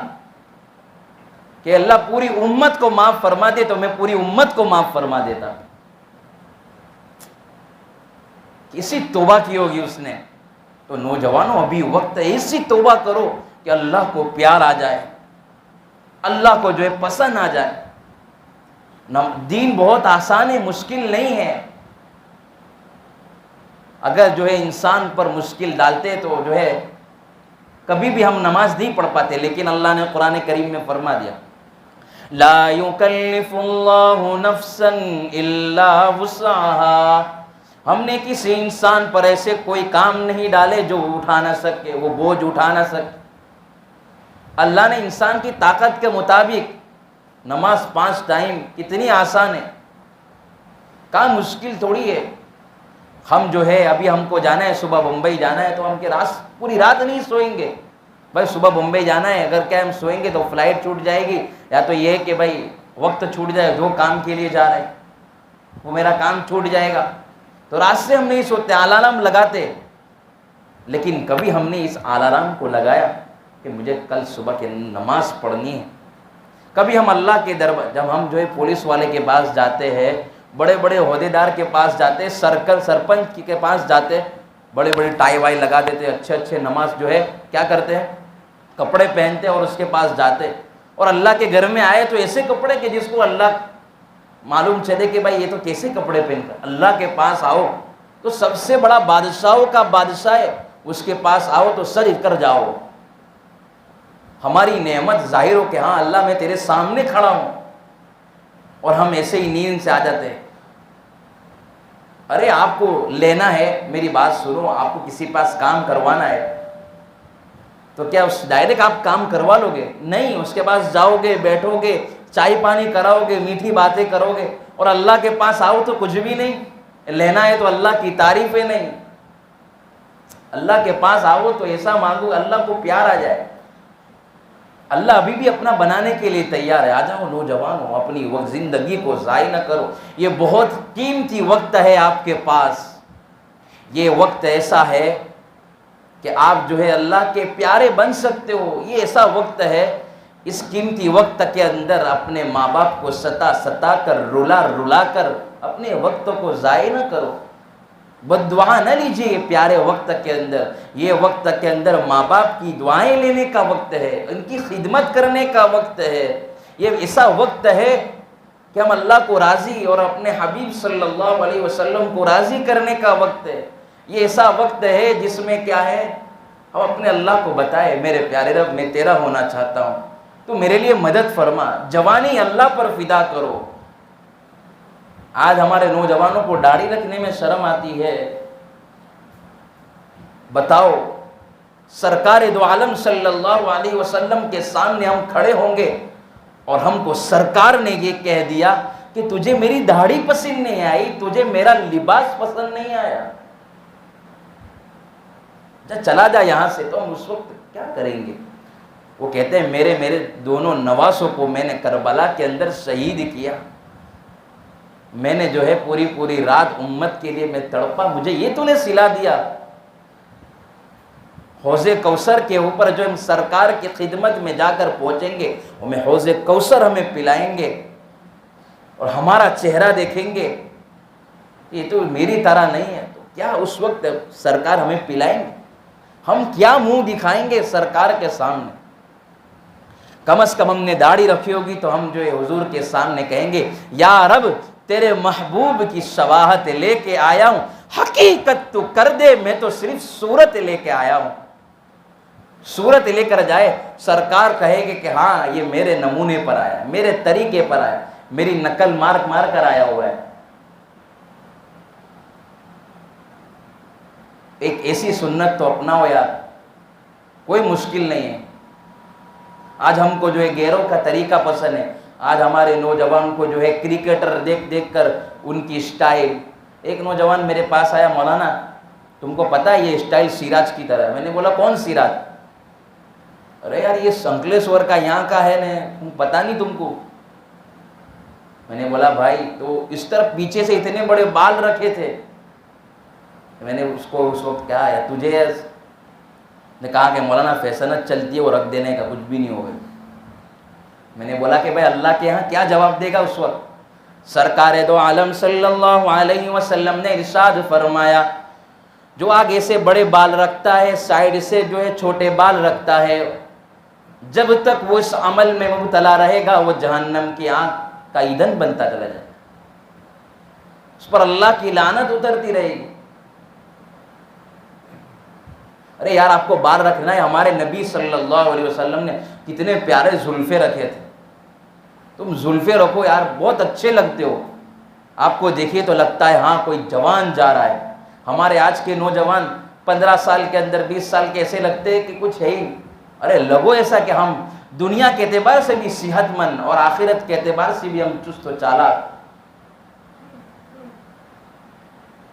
کہ اللہ پوری امت کو معاف فرما دے تو میں پوری امت کو معاف فرما دیتا۔ کسی توبہ کی ہوگی اس نے؟ تو نوجوانوں ابھی وقت ہے، ایسی توبہ کرو کہ اللہ کو پیار آ جائے، اللہ کو جو ہے پسند آ جائے۔ دین بہت آسان ہے، مشکل نہیں ہے۔ اگر جو ہے انسان پر مشکل ڈالتے تو جو ہے کبھی بھی ہم نماز نہیں پڑھ پاتے، لیکن اللہ نے قرآن کریم میں فرما دیا لا یکلف اللہ نفسا الا وسعها، ہم نے کسی انسان پر ایسے کوئی کام نہیں ڈالے جو اٹھا نہ سکے، وہ بوجھ اٹھا نہ سکے۔ اللہ نے انسان کی طاقت کے مطابق نماز 5 ٹائم کتنی آسان ہے، کام مشکل تھوڑی ہے۔ ہم جو ہے ابھی ہم کو جانا ہے، صبح بمبئی جانا ہے، تو ہم پوری رات نہیں سوئیں گے بھائی، صبح بمبئی جانا ہے، اگر کیا ہم سوئیں گے تو فلائٹ چھوٹ جائے گی، یا تو یہ ہے کہ بھائی وقت چھوٹ جائے، جو کام کے لیے جا رہے ہیں وہ میرا کام چھوٹ جائے گا، تو رات سے ہم نہیں سوتے، الارم لگاتے، لیکن کبھی ہم نے اس الارم کو لگایا کہ مجھے کل صبح کی نماز پڑھنی ہے۔ کبھی ہم اللہ کے دربار، جب ہم جو ہے پولیس والے کے پاس جاتے ہیں، بڑے بڑے عہدیدار کے پاس جاتے، سرپنچ کے پاس جاتے، بڑے بڑے ٹائی وائی لگا دیتے، اچھے نماز جو ہے کیا کرتے ہیں، کپڑے پہنتے اور اس کے پاس جاتے، اور اللہ کے گھر میں آئے تو ایسے کپڑے کہ جس کو اللہ معلوم چلے کہ بھائی یہ تو کیسے کپڑے پہن کر اللہ کے پاس آؤ، تو سب سے بڑا بادشاہوں کا بادشاہ ہے، اس کے پاس آؤ تو سر کر جاؤ، ہماری نعمت ظاہر ہو کہ ہاں اللہ میں تیرے سامنے کھڑا ہوں، اور ہم ایسے ہی نیند سے آ جاتے ہیں۔ ارے آپ کو لینا ہے، میری بات سنو، آپ کو کسی پاس کام کروانا ہے تو کیا اس ڈائریکٹ آپ کام کروا لو گے؟ نہیں، اس کے پاس جاؤ گے، بیٹھو گے، چائے پانی کراؤ گے، میٹھی باتیں کرو گے، اور اللہ کے پاس آؤ تو کچھ بھی نہیں، لینا ہے تو اللہ کی تعریفیں نہیں۔ اللہ کے پاس آؤ تو ایسا مانگو اللہ کو پیار آ جائے۔ اللہ ابھی بھی اپنا بنانے کے لیے تیار ہے، آ جاؤ نوجوانوں، اپنی وقت زندگی کو ضائع نہ کرو، یہ بہت قیمتی وقت ہے آپ کے پاس، یہ وقت ایسا ہے کہ آپ جو ہے اللہ کے پیارے بن سکتے ہو، یہ ایسا وقت ہے، اس قیمتی وقت کے اندر اپنے ماں باپ کو ستا کر، رلا کر اپنے وقت کو ضائع نہ کرو، بد دعا نہ لیجیے پیارے وقت کے اندر۔ یہ وقت کے اندر ماں باپ کی دعائیں لینے کا وقت ہے، ان کی خدمت کرنے کا وقت ہے، یہ ایسا وقت ہے کہ ہم اللہ کو راضی اور اپنے حبیب صلی اللہ علیہ وسلم کو راضی کرنے کا وقت ہے۔ یہ ایسا وقت ہے جس میں کیا ہے، ہم اپنے اللہ کو بتائے میرے پیارے رب میں تیرا ہونا چاہتا ہوں، تو میرے لیے مدد فرما، جوانی اللہ پر فدا کرو۔ آج ہمارے نوجوانوں کو داڑھی رکھنے میں شرم آتی ہے، بتاؤ سرکار دو عالم صلی اللہ علیہ وسلم کے سامنے ہم کھڑے ہوں گے اور ہم کو سرکار نے یہ کہہ دیا کہ تجھے میری داڑھی پسند نہیں آئی، تجھے میرا لباس پسند نہیں آیا، چلا جا یہاں سے، تو ہم اس وقت کیا کریں گے؟ وہ کہتے ہیں میرے دونوں نواسوں کو میں نے کربلا کے اندر شہید کیا، میں نے جو ہے پوری رات امت کے لیے میں تڑپا، مجھے یہ تو نے سلا دیا۔ حوض کوثر کے اوپر جو ہم سرکار کی خدمت میں جا کر پہنچیں گے، ہمیں حوض کوثر ہمیں پلائیں گے اور ہمارا چہرہ دیکھیں گے، یہ تو میری طرح نہیں ہے، تو کیا اس وقت سرکار ہمیں پلائیں گے؟ ہم کیا منہ دکھائیں گے سرکار کے سامنے؟ کم از کم ہم نے داڑھی رکھی ہوگی تو ہم جو ہے حضور کے سامنے کہیں گے یا رب تیرے محبوب کی شواہت لے کے آیا ہوں، حقیقت تو کر دے، میں تو صرف صورت لے کے آیا ہوں۔ صورت لے کر جائے، سرکار کہے گے کہ ہاں یہ میرے نمونے پر آیا، میرے طریقے پر آیا، میری نقل مار کر آیا ہوا ہے۔ ایک ایسی سنت تو اپناؤ یار، کوئی مشکل نہیں ہے۔ آج ہم کو جو ہے گیروں کا طریقہ پسند ہے، آج ہمارے نوجوان کو جو ہے کرکٹر دیکھ کر ان کی سٹائل۔ ایک نوجوان میرے پاس آیا، مولانا تم کو پتا ہے یہ سٹائل سیراج کی طرح ہے؟ میں نے بولا کون سیراج؟ ارے یار یہ سنکلیشور کا یہاں کا ہے نا، پتا نہیں تم کو؟ میں نے بولا بھائی تو اس طرف پیچھے سے اتنے بڑے بال رکھے تھے۔ میں نے اس کو اس وقت کہا ہے تجھے، نے کہا کہ مولانا فیشنت چلتی ہے وہ رکھ دینے کا، کچھ بھی نہیں ہوگا۔ میں نے بولا کہ بھائی اللہ کے ہاں کیا جواب دے گا اس وقت؟ سرکار دو عالم صلی اللہ علیہ وسلم نے ارشاد فرمایا جو آگے سے بڑے بال رکھتا ہے، سائیڈ سے جو ہے چھوٹے بال رکھتا ہے، جب تک وہ اس عمل میں مبتلا رہے گا وہ جہنم کی آگ کا ایندھن بنتا چلا جائے، اس پر اللہ کی لعنت اترتی رہے گی۔ ارے یار آپ کو بال رکھنا ہے، ہمارے نبی صلی اللہ علیہ وسلم نے کتنے پیارے زلفے رکھے تھے، تم زلفے رکھو یار، بہت اچھے لگتے ہو، آپ کو دیکھیے تو لگتا ہے ہاں کوئی جوان جا رہا ہے۔ ہمارے آج کے نوجوان 15 سال کے اندر 20 سال کے ایسے لگتے ہیں کہ کچھ ہے ہی۔ ارے لگو ایسا کہ ہم دنیا کے اعتبار سے بھی صحت مند اور آخرت کے اعتبار سے بھی ہم چست و چالاک۔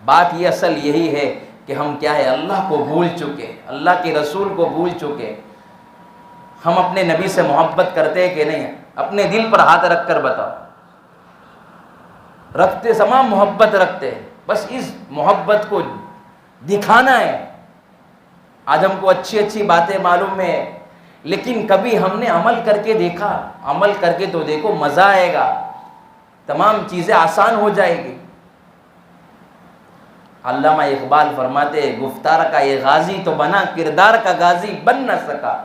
بات یہ اصل یہی ہے کہ ہم کیا ہے، اللہ کو بھول چکے، اللہ کے رسول کو بھول چکے۔ ہم اپنے نبی سے محبت کرتے ہیں کہ نہیں؟ اپنے دل پر ہاتھ رکھ کر بتاؤ۔ رکھتے، تمام محبت رکھتے ہیں، بس اس محبت کو دکھانا ہے۔ آج ہم کو اچھی باتیں معلوم ہے، لیکن کبھی ہم نے عمل کر کے دیکھا؟ عمل کر کے تو دیکھو، مزہ آئے گا، تمام چیزیں آسان ہو جائے گی۔ علامہ اقبال فرماتے ہیں گفتار کا یہ غازی تو بنا، کردار کا غازی بن نہ سکا۔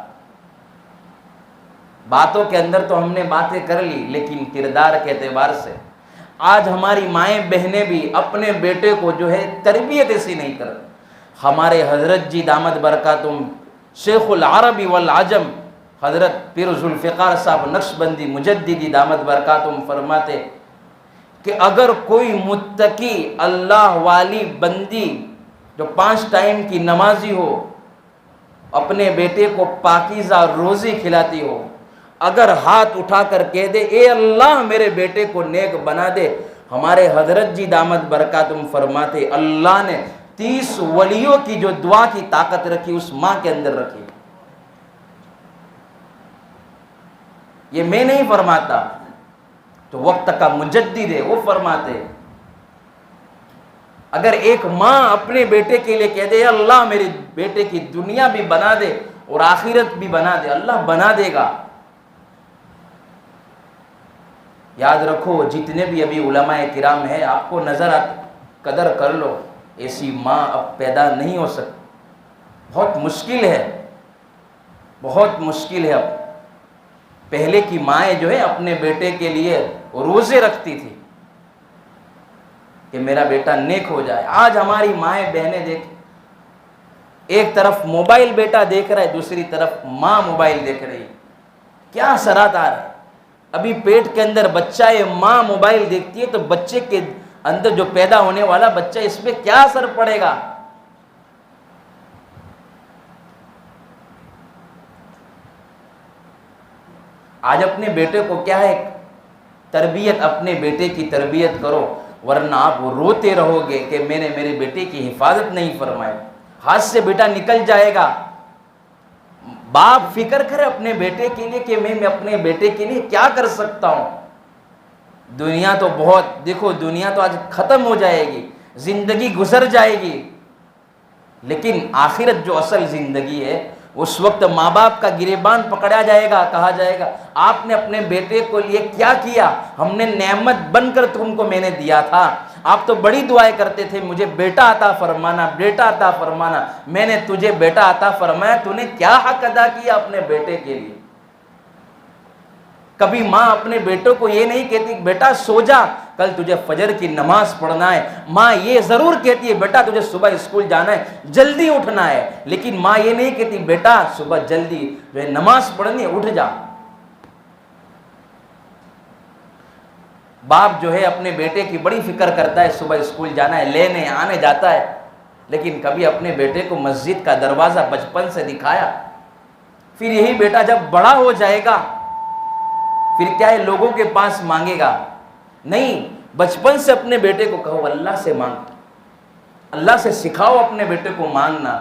باتوں کے اندر تو ہم نے باتیں کر لی، لیکن کردار کے اعتبار سے آج ہماری مائیں بہنیں بھی اپنے بیٹے کو جو ہے تربیت ایسی نہیں کرتی۔ ہمارے حضرت جی دامت برکاتہم شیخ العرب والعجم حضرت پیر ذوالفقار صاحب نقشبندی مجددی دامت برکاتہم فرماتے کہ اگر کوئی متقی اللہ والی بندی جو 5 ٹائم کی نمازی ہو، اپنے بیٹے کو پاکیزہ روزی کھلاتی ہو، اگر ہاتھ اٹھا کر کہہ دے اے اللہ میرے بیٹے کو نیک بنا دے، ہمارے حضرت جی دامت برکاتہم فرماتے اللہ نے 30 ولیوں کی جو دعا کی طاقت رکھی اس ماں کے اندر رکھی۔ یہ میں نہیں فرماتا، تو وقت کا مجدد ہے وہ فرماتے اگر ایک ماں اپنے بیٹے کے لیے کہہ دے اللہ میرے بیٹے کی دنیا بھی بنا دے اور آخرت بھی بنا دے، اللہ بنا دے گا۔ یاد رکھو جتنے بھی ابھی علماء کرام ہیں آپ کو نظر قدر کر لو، ایسی ماں اب پیدا نہیں ہو سکتی، بہت مشکل ہے، بہت مشکل ہے۔ اب پہلے کی مائیں جو ہے اپنے بیٹے کے لیے روزے رکھتی تھی کہ میرا بیٹا نیک ہو جائے۔ آج ہماری مائیں بہنیں دیکھ، ایک طرف موبائل بیٹا دیکھ رہا ہے، دوسری طرف ماں موبائل دیکھ رہی، کیا اثرات آ رہے ہیں؟ ابھی پیٹ کے اندر بچہ ہے، ماں موبائل دیکھتی ہے تو بچے کے اندر جو پیدا ہونے والا بچہ اس پہ کیا اثر پڑے گا؟ آج اپنے بیٹے کو کیا ہے تربیت، اپنے بیٹے کی تربیت کرو، ورنہ آپ روتے رہو گے کہ میں نے میرے بیٹے کی حفاظت نہیں فرمائی، ہاتھ سے بیٹا نکل جائے گا۔ باپ فکر کرے اپنے بیٹے کے لیے کہ میں اپنے بیٹے کے لیے کیا کر سکتا ہوں۔ دنیا تو بہت، دیکھو دنیا تو آج ختم ہو جائے گی، زندگی گزر جائے گی، لیکن آخرت جو اصل زندگی ہے، اس وقت ماں باپ کا گریبان پکڑا جائے گا، کہا جائے گا آپ نے اپنے بیٹے کو لیے کیا کیا؟ ہم نے نعمت بن کر تم کو میں نے دیا تھا، آپ تو بڑی دعائیں کرتے تھے مجھے بیٹا عطا فرمانا، بیٹا عطا فرمانا، میں نے تجھے بیٹا عطا فرمایا، تو نے کیا حق ادا کیا اپنے بیٹے کے لیے؟ کبھی ماں اپنے بیٹوں کو یہ نہیں کہتی بیٹا سو جا، کل تجھے فجر کی نماز پڑھنا ہے، ماں یہ ضرور کہتی ہے بیٹا تجھے صبح اسکول جانا ہے، جلدی اٹھنا ہے، لیکن ماں یہ نہیں کہتی بیٹا صبح جلدی جو ہے نماز پڑھنی ہے، اٹھ جا۔ باپ جو ہے اپنے بیٹے کی بڑی فکر کرتا ہے، صبح اسکول جانا ہے، لینے آنے جاتا ہے، لیکن کبھی اپنے بیٹے کو مسجد کا دروازہ بچپن سے دکھایا؟ پھر یہی بیٹا جب بڑا ہو جائے گا پھر کیا ہے لوگوں کے پاس مانگے گا؟ نہیں، بچپن سے اپنے بیٹے کو کہو اللہ سے مانگ، اللہ سے سکھاؤ اپنے بیٹے کو مانگنا۔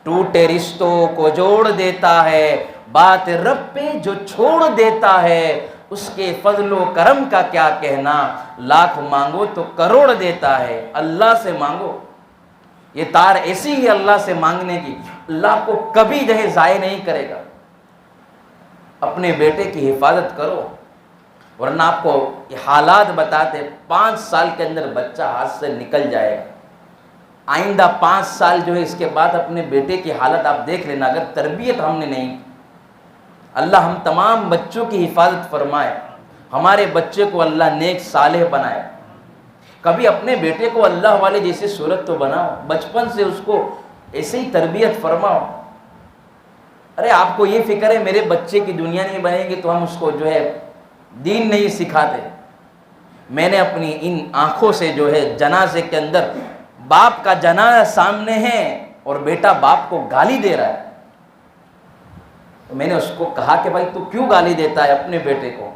ٹوٹے رشتوں کو جوڑ دیتا ہے، بات رب پہ جو چھوڑ دیتا ہے، اس کے فضل و کرم کا کیا کہنا، لاکھ مانگو تو کروڑ دیتا ہے، اللہ سے مانگو۔ یہ تار ایسی ہے اللہ سے مانگنے کی، اللہ کو کبھی جو ہے ضائع نہیں کرے گا۔ اپنے بیٹے کی حفاظت کرو، ورنہ آپ کو یہ حالات بتاتے 5 سال کے اندر بچہ ہاتھ سے نکل جائے گا، آئندہ 5 سال جو ہے اس کے بعد اپنے بیٹے کی حالت آپ دیکھ لینا، اگر تربیت ہم نے نہیں کی۔ اللہ ہم تمام بچوں کی حفاظت فرمائے، ہمارے بچے کو اللہ نیک صالح بنائے۔ کبھی اپنے بیٹے کو اللہ والے جیسے صورت تو بناؤ، بچپن سے اس کو ایسے ہی تربیت فرماؤ۔ ارے آپ کو یہ فکر ہے میرے بچے کی دنیا نہیں بنے گی تو ہم اس کو جو ہے دین نہیں سکھاتے۔ میں نے اپنی ان آنکھوں سے جو ہے جنازے کے اندر باپ کا جنازہ سامنے ہے اور بیٹا باپ کو گالی دے رہا ہے، تو میں نے اس کو کہا کہ بھائی تو کیوں گالی دیتا ہے اپنے بیٹے کو،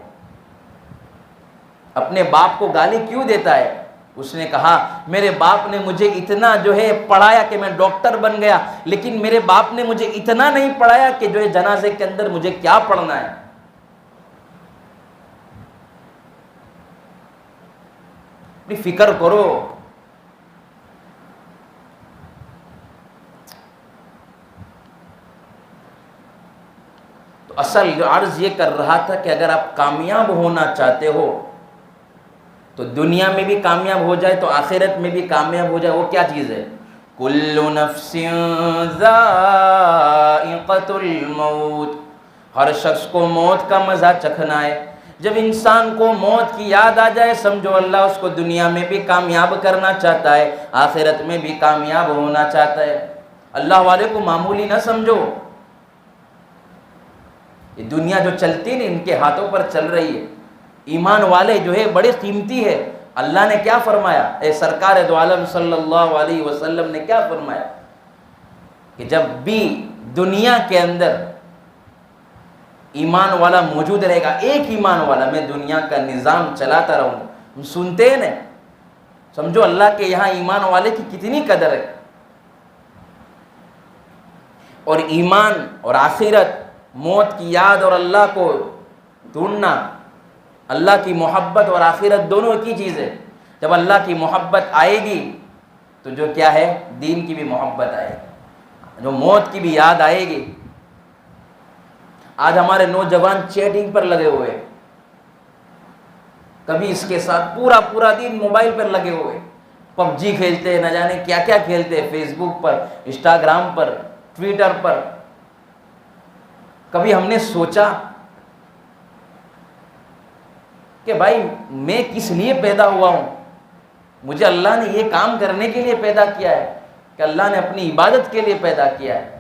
اپنے باپ کو گالی کیوں دیتا ہے؟ اس نے کہا میرے باپ نے مجھے اتنا جو ہے پڑھایا کہ میں ڈاکٹر بن گیا، لیکن میرے باپ نے مجھے اتنا نہیں پڑھایا کہ جو ہے جنازے کے اندر مجھے کیا پڑھنا ہے۔ اپنی فکر کرو۔ تو اصل جو عرض یہ کر رہا تھا کہ اگر آپ کامیاب ہونا چاہتے ہو تو دنیا میں بھی کامیاب ہو جائے تو آخرت میں بھی کامیاب ہو جائے، وہ کیا چیز ہے؟ کل نفس ذائقۃ الموت، ہر شخص کو موت کا مزہ چکھنا ہے۔ جب انسان کو موت کی یاد آ جائے سمجھو اللہ اس کو دنیا میں بھی کامیاب کرنا چاہتا ہے، آخرت میں بھی کامیاب ہونا چاہتا ہے۔ اللہ والے کو معمولی نہ سمجھو، یہ دنیا جو چلتی ہے ان کے ہاتھوں پر چل رہی ہے۔ ایمان والے جو ہے بڑے قیمتی ہے۔ اللہ نے کیا فرمایا؟ اے سرکار دو عالم صلی اللہ علیہ وسلم نے کیا فرمایا کہ جب بھی دنیا کے اندر ایمان والا موجود رہے گا، ایک ایمان والا، میں دنیا کا نظام چلاتا رہوں گا۔ ہم سنتے ہیں نا، سمجھو اللہ کے یہاں ایمان والے کی کتنی قدر ہے۔ اور ایمان اور آخرت، موت کی یاد اور اللہ کو ڈھونڈنا، اللہ کی محبت اور آخرت دونوں ایک ہی چیز ہے۔ جب اللہ کی محبت آئے گی تو جو کیا ہے دین کی بھی محبت آئے گی، جو موت کی بھی یاد آئے گی۔ آج ہمارے نوجوان چیٹنگ پر لگے ہوئے، کبھی اس کے ساتھ پورا دن موبائل پر لگے ہوئے، پب جی کھیلتے ہیں، نہ جانے کیا کیا کھیلتے ہیں، فیس بک پر، انسٹاگرام پر، ٹویٹر پر۔ کبھی ہم نے سوچا کہ بھائی میں کس لیے پیدا ہوا ہوں؟ مجھے اللہ نے یہ کام کرنے کے لیے پیدا کیا ہے کہ اللہ نے اپنی عبادت کے لیے پیدا کیا ہے۔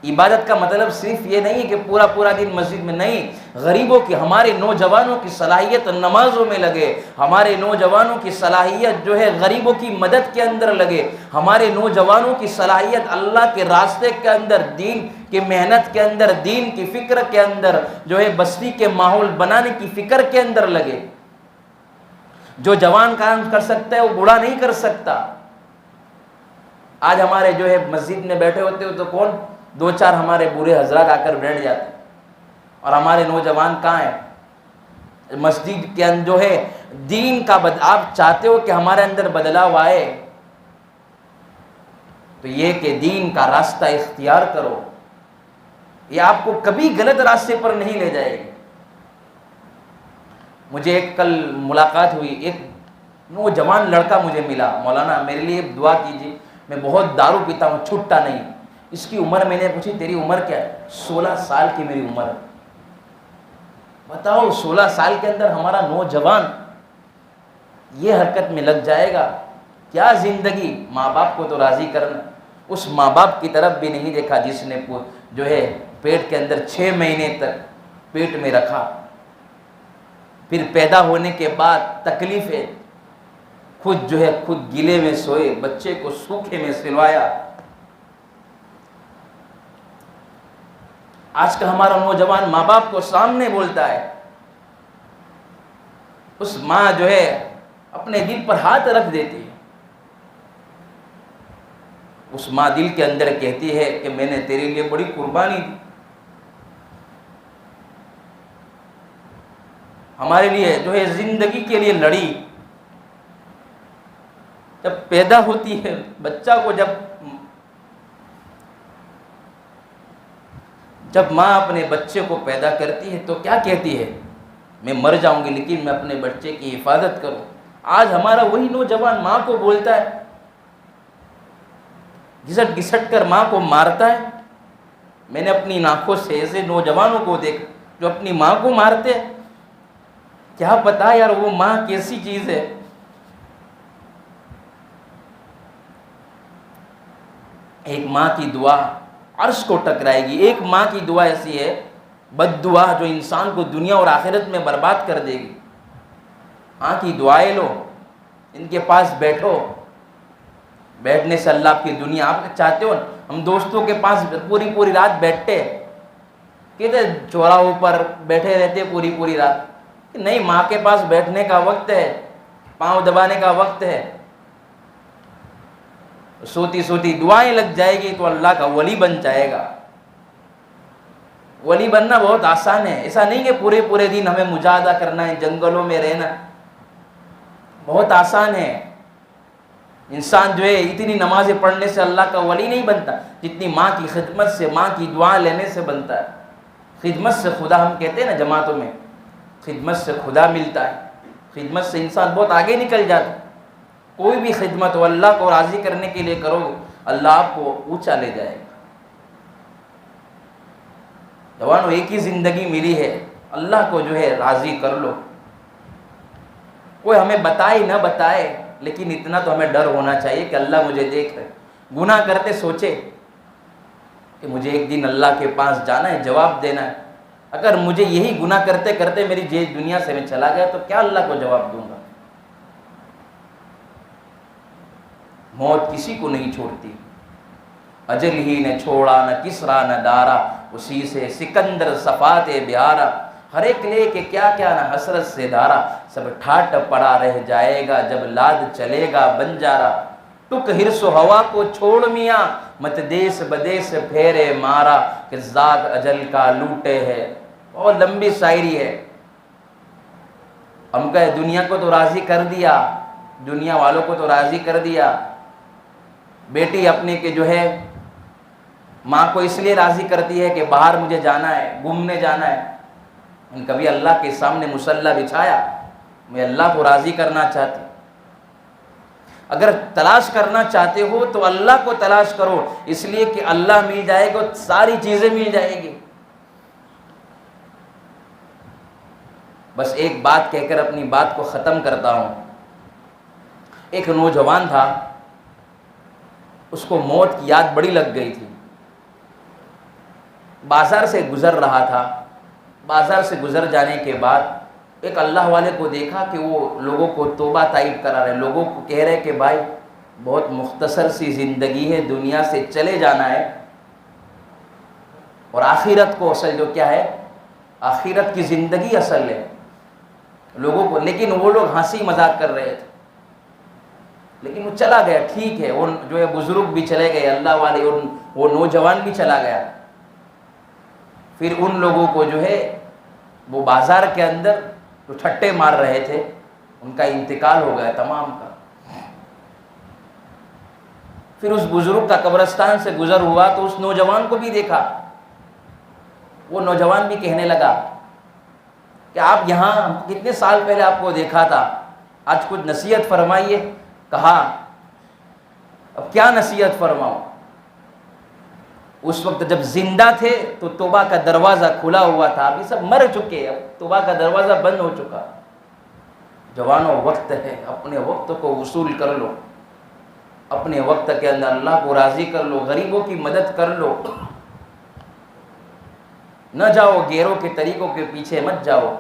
عبادت کا مطلب صرف یہ نہیں کہ پورا دن مسجد میں نہیں، غریبوں کی، ہمارے نوجوانوں کی صلاحیت نمازوں میں لگے، ہمارے نوجوانوں کی صلاحیت جو ہے غریبوں کی مدد کے اندر لگے، ہمارے نوجوانوں کی صلاحیت اللہ کے راستے کے اندر، دین کی محنت کے اندر، دین کی فکر کے اندر، جو ہے بستی کے ماحول بنانے کی فکر کے اندر لگے۔ جو جوان کام کر سکتا ہے وہ بوڑھا نہیں کر سکتا۔ آج ہمارے جو ہے مسجد میں بیٹھے ہوتے ہو تو کون دو چار ہمارے بوڑھے حضرات آ کر بیٹھ جاتے ہیں، اور ہمارے نوجوان کہاں ہیں؟ مسجد کے اندر جو ہے دین کا آپ چاہتے ہو کہ ہمارے اندر بدلاؤ آئے تو یہ کہ دین کا راستہ اختیار کرو، یہ آپ کو کبھی غلط راستے پر نہیں لے جائے گی۔ مجھے ایک کل ملاقات ہوئی، ایک نوجوان لڑکا مجھے ملا، مولانا میرے لیے دعا کیجیے، میں بہت دارو پیتا ہوں، چھٹتا نہیں۔ اس کی عمر میں نے پوچھی تیری عمر کیا ہے؟ 16 سال کی میری عمر ہے۔ بتاؤ 16 سال کے اندر ہمارا نوجوان یہ حرکت میں لگ جائے گا، کیا زندگی؟ ماں باپ کو تو راضی کرنا، اس ماں باپ کی طرف بھی نہیں دیکھا جس نے جو ہے پیٹ کے اندر 6 مہینے تک پیٹ میں رکھا، پھر پیدا ہونے کے بعد تکلیفیں، خود جو ہے خود گلے میں سوئے، بچے کو سوکھے میں سلوایا۔ آج کا ہمارا نوجوان ماں باپ کو سامنے بولتا ہے، اس ماں جو ہے اپنے دل پر ہاتھ رکھ دیتی ہے، اس ماں دل کے اندر کہتی ہے کہ میں نے تیرے لیے بڑی قربانی دی، ہمارے لیے جو ہے زندگی کے لیے لڑی۔ جب پیدا ہوتی ہے بچہ کو، جب ماں اپنے بچے کو پیدا کرتی ہے تو کیا کہتی ہے؟ میں مر جاؤں گی لیکن میں اپنے بچے کی حفاظت کروں۔ آج ہمارا وہی نوجوان ماں کو بولتا ہے، گھسٹ گھسٹ کر ماں کو مارتا ہے۔ میں نے اپنی آنکھوں سے ایسے نوجوانوں کو دیکھا جو اپنی ماں کو مارتے ہیں۔ کیا پتا یار وہ ماں کیسی چیز ہے۔ ایک ماں کی دعا عرش کو ٹکرائے گی، ایک ماں کی دعا ایسی ہے بد دعا جو انسان کو دنیا اور آخرت میں برباد کر دے گی۔ ماں کی دعائیں لو، ان کے پاس بیٹھو، بیٹھنے سے اللہ آپ کی دنیا، آپ چاہتے ہو ہم دوستوں کے پاس پوری پوری رات بیٹھتے کہتے چوراہوں پر بیٹھے رہتے پوری رات، نہیں، ماں کے پاس بیٹھنے کا وقت ہے، پاؤں دبانے کا وقت ہے۔ سوتی سوتی دعائیں لگ جائے گی تو اللہ کا ولی بن جائے گا۔ ولی بننا بہت آسان ہے، ایسا نہیں کہ پورے دن ہمیں مجاہدہ کرنا ہے، جنگلوں میں رہنا، بہت آسان ہے۔ انسان جو ہے اتنی نمازیں پڑھنے سے اللہ کا ولی نہیں بنتا جتنی ماں کی خدمت سے، ماں کی دعا لینے سے بنتا ہے۔ خدمت سے خدا، ہم کہتے ہیں نا جماعتوں میں، خدمت سے خدا ملتا ہے، خدمت سے انسان بہت آگے نکل جاتا ہے۔ کوئی بھی خدمت ہو اللہ کو راضی کرنے کے لیے کرو گے، اللہ آپ کو اونچا لے جائے گا۔ جوانوں، ایک ہی زندگی ملی ہے، اللہ کو جو ہے راضی کر لو۔ کوئی ہمیں بتائے نہ بتائے، لیکن اتنا تو ہمیں ڈر ہونا چاہیے کہ اللہ مجھے دیکھ رہے۔ گناہ کرتے سوچے کہ مجھے ایک دن اللہ کے پاس جانا ہے، جواب دینا ہے۔ اگر مجھے یہی گناہ کرتے کرتے میری دنیا سے میں چلا گیا تو کیا اللہ کو جواب دوں گا؟ موت کسی کو نہیں چھوڑتی، اجل ہی نے چھوڑا نہ کسرا نہ دارا، اسی سے سکندر صفات بہارا، ہر ایک لے کے کیا کیا نہ حسرت سے دھارا، سب ٹھاٹ پڑا رہ جائے گا جب لاد چلے گا بنجارا، ٹک ہرس و ہوا کو چھوڑ میاں، مت دیس بدیس پھیرے مارا، کہ ذات اجل کا لوٹے ہے۔ بہت لمبی شاعری ہے۔ ہم کہے دنیا کو تو راضی کر دیا، دنیا والوں کو تو راضی کر دیا، بیٹی اپنے کے جو ہے ماں کو اس لیے راضی کرتی ہے کہ باہر مجھے جانا ہے، گھومنے جانا ہے۔ کبھی اللہ کے سامنے مصلی بچھایا، میں اللہ کو راضی کرنا چاہتی۔ اگر تلاش کرنا چاہتے ہو تو اللہ کو تلاش کرو، اس لیے کہ اللہ مل جائے گا، ساری چیزیں مل جائے گی۔ بس ایک بات کہہ کر اپنی بات کو ختم کرتا ہوں۔ ایک نوجوان تھا، اس کو موت کی یاد بڑی لگ گئی تھی، بازار سے گزر رہا تھا، بازار سے گزر جانے کے بعد ایک اللہ والے کو دیکھا کہ وہ لوگوں کو توبہ طائب کرا رہے، لوگوں کو کہہ رہے کہ بھائی بہت مختصر سی زندگی ہے، دنیا سے چلے جانا ہے، اور آخرت کو اصل جو کیا ہے، آخرت کی زندگی اصل ہے لوگوں کو. لیکن وہ لوگ ہنسی مذاق کر رہے تھے، لیکن وہ چلا گیا. ٹھیک ہے، وہ جو ہے بزرگ بھی چلے گئے، اللہ والے، اور وہ نوجوان بھی چلا گیا. پھر ان لوگوں کو جو ہے وہ بازار کے اندر جو ٹھٹے مار رہے تھے ان کا انتقال ہو گیا تمام کا. پھر اس بزرگ کا قبرستان سے گزر ہوا تو اس نوجوان کو بھی دیکھا. وہ نوجوان بھی کہنے لگا کہ آپ یہاں کتنے سال پہلے آپ کو دیکھا تھا، آج کچھ نصیحت فرمائیے. کہا اب کیا نصیحت فرماؤں، اس وقت جب زندہ تھے تو توبہ کا دروازہ کھلا ہوا تھا، ابھی سب مر چکے، اب توبہ کا دروازہ بند ہو چکا. جوانوں وقت ہے، اپنے وقت کو وصول کر لو، اپنے وقت کے اندر اللہ کو راضی کر لو، غریبوں کی مدد کر لو. نہ جاؤ غیروں کے طریقوں کے پیچھے، مت جاؤ.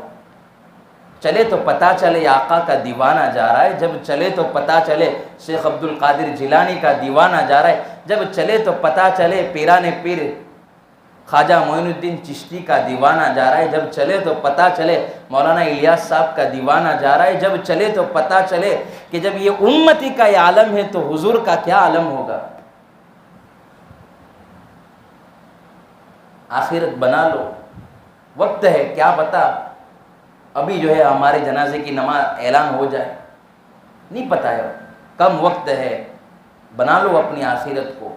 چلے تو پتہ چلے آقا کا دیوانہ جا رہا ہے، جب چلے تو پتہ چلے شیخ عبد القادر جیلانی کا دیوانہ جا رہا ہے، جب چلے تو پتہ چلے پیران پیر خواجہ معین الدین چشتی کا دیوانہ جا رہا ہے، جب چلے تو پتہ چلے مولانا الیاس صاحب کا دیوانہ جا رہا ہے، جب چلے تو پتہ چلے کہ جب یہ امتی کا یہ عالم ہے تو حضور کا کیا عالم ہوگا. آخرت بنا لو، وقت ہے، کیا پتہ ابھی جو ہے ہمارے جنازے کی نماز اعلان ہو جائے، نہیں پتہ ہے، کم وقت ہے. بنا لو اپنی آخرت کو.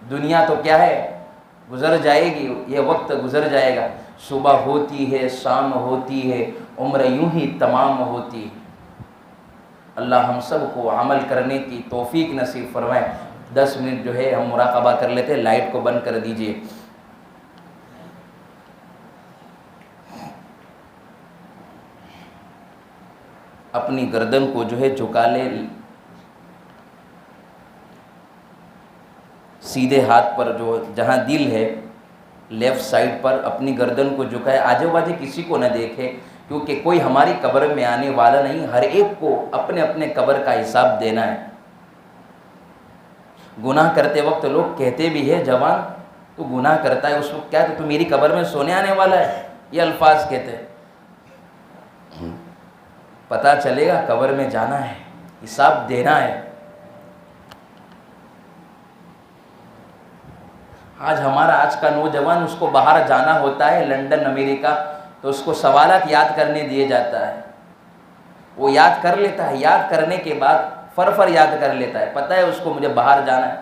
دنیا تو کیا ہے، گزر جائے گی، یہ وقت گزر جائے گا. صبح ہوتی ہے، شام ہوتی ہے، عمر یوں ہی تمام ہوتی ہے. اللہ ہم سب کو عمل کرنے کی توفیق نصیب فرمائے. 10 منٹ جو ہے ہم مراقبہ کر لیتے، لائٹ کو بند کر دیجئے. اپنی گردن کو جو ہے جھکا لے، سیدھے ہاتھ پر جو جہاں دل ہے لیفٹ سائڈ پر اپنی گردن کو جھکائے، آجے باجے کسی کو نہ دیکھے، کیونکہ کوئی ہماری قبر میں آنے والا نہیں. ہر ایک کو اپنے اپنے قبر کا حساب دینا ہے. گناہ کرتے وقت لوگ کہتے بھی ہے جوان تو گناہ کرتا ہے، اس وقت کیا کہ تو میری قبر میں سونے آنے والا ہے، یہ الفاظ کہتے ہیں. پتہ چلے گا قبر میں جانا ہے، حساب دینا ہے. آج کا نوجوان اس کو باہر جانا ہوتا ہے لنڈن امریکہ تو اس کو سوالات یاد کرنے دیے جاتا ہے، وہ یاد کر لیتا ہے. یاد کرنے کے بعد فر یاد کر لیتا ہے، پتہ ہے اس کو مجھے باہر جانا ہے.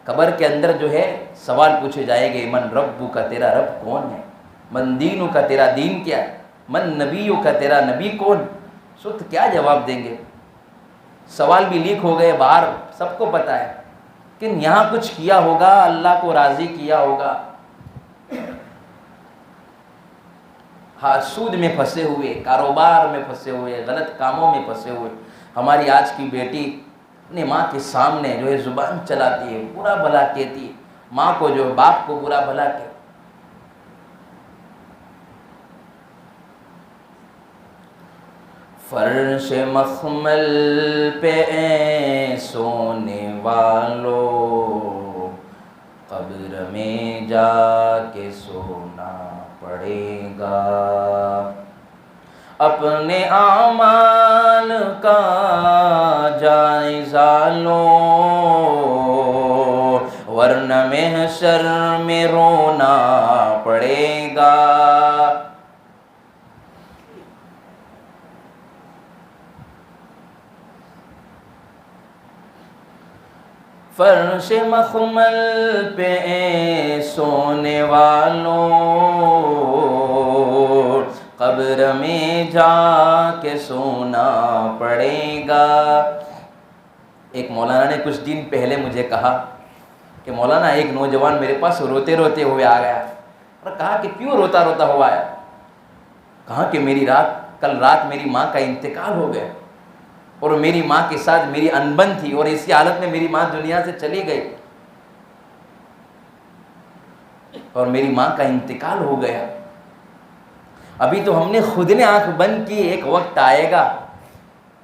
قبر کے اندر جو ہے سوال پوچھے جائے گے، من ربو کا تیرا رب کون ہے، من دینو کا تیرا دین کیا ہے، من نبیو کا تیرا نبی کون. سوت کیا جواب دیں گے. سوال بھی لیک ہو گئے باہر، سب کو پتہ ہے، لیکن یہاں کچھ کیا ہوگا، اللہ کو راضی کیا ہوگا. ہاں، سود میں پھنسے ہوئے، کاروبار میں پھنسے ہوئے، غلط کاموں میں پھنسے ہوئے. ہماری آج کی بیٹی اپنی ماں کے سامنے جو ہے زبان چلاتی ہے، برا بھلا کہتی ہے، ماں کو جو باپ کو برا بھلا کہتی. فرش مخمل پہ اے سونے والو، قبر میں جا کے سونا پڑے گا. اپنے اعمال کا جائزہ لو، ورنہ محشر میں رونا پڑے گا. فرش مخمل پہ اے سونے والوں، قبر میں جا کے سونا پڑے گا. ایک مولانا نے کچھ دن پہلے مجھے کہا کہ مولانا ایک نوجوان میرے پاس روتے روتے ہوئے آ گیا، اور کہا کہ کیوں روتا روتا ہوا ہے. کہا کہ کل رات میری ماں کا انتقال ہو گیا، اور میری ماں کے ساتھ میری انبن تھی، اور اسی حالت میں میری ماں دنیا سے چلی گئی، اور میری ماں کا انتقال ہو گیا. ابھی تو ہم نے خود نے آنکھ بند کی، ایک وقت آئے گا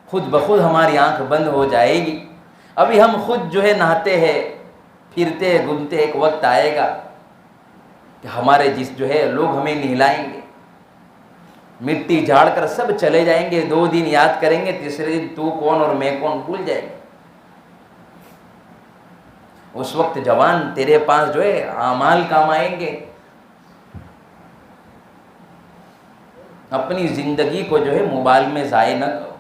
خود بخود ہماری آنکھ بند ہو جائے گی. ابھی ہم خود جو ہے نہاتے ہیں پھرتے گھومتے، ایک وقت آئے گا کہ ہمارے جو ہے لوگ ہمیں نہلائیں گے، مٹی جھاڑ کر سب چلے جائیں گے. 2 دن یاد کریں گے، تیسرے دن تو کون اور میں کون بھول جائیں گے. اس وقت جوان تیرے پاس جو ہے اعمال کام آئیں گے. اپنی زندگی کو جو ہے موبائل میں ضائع نہ کرو.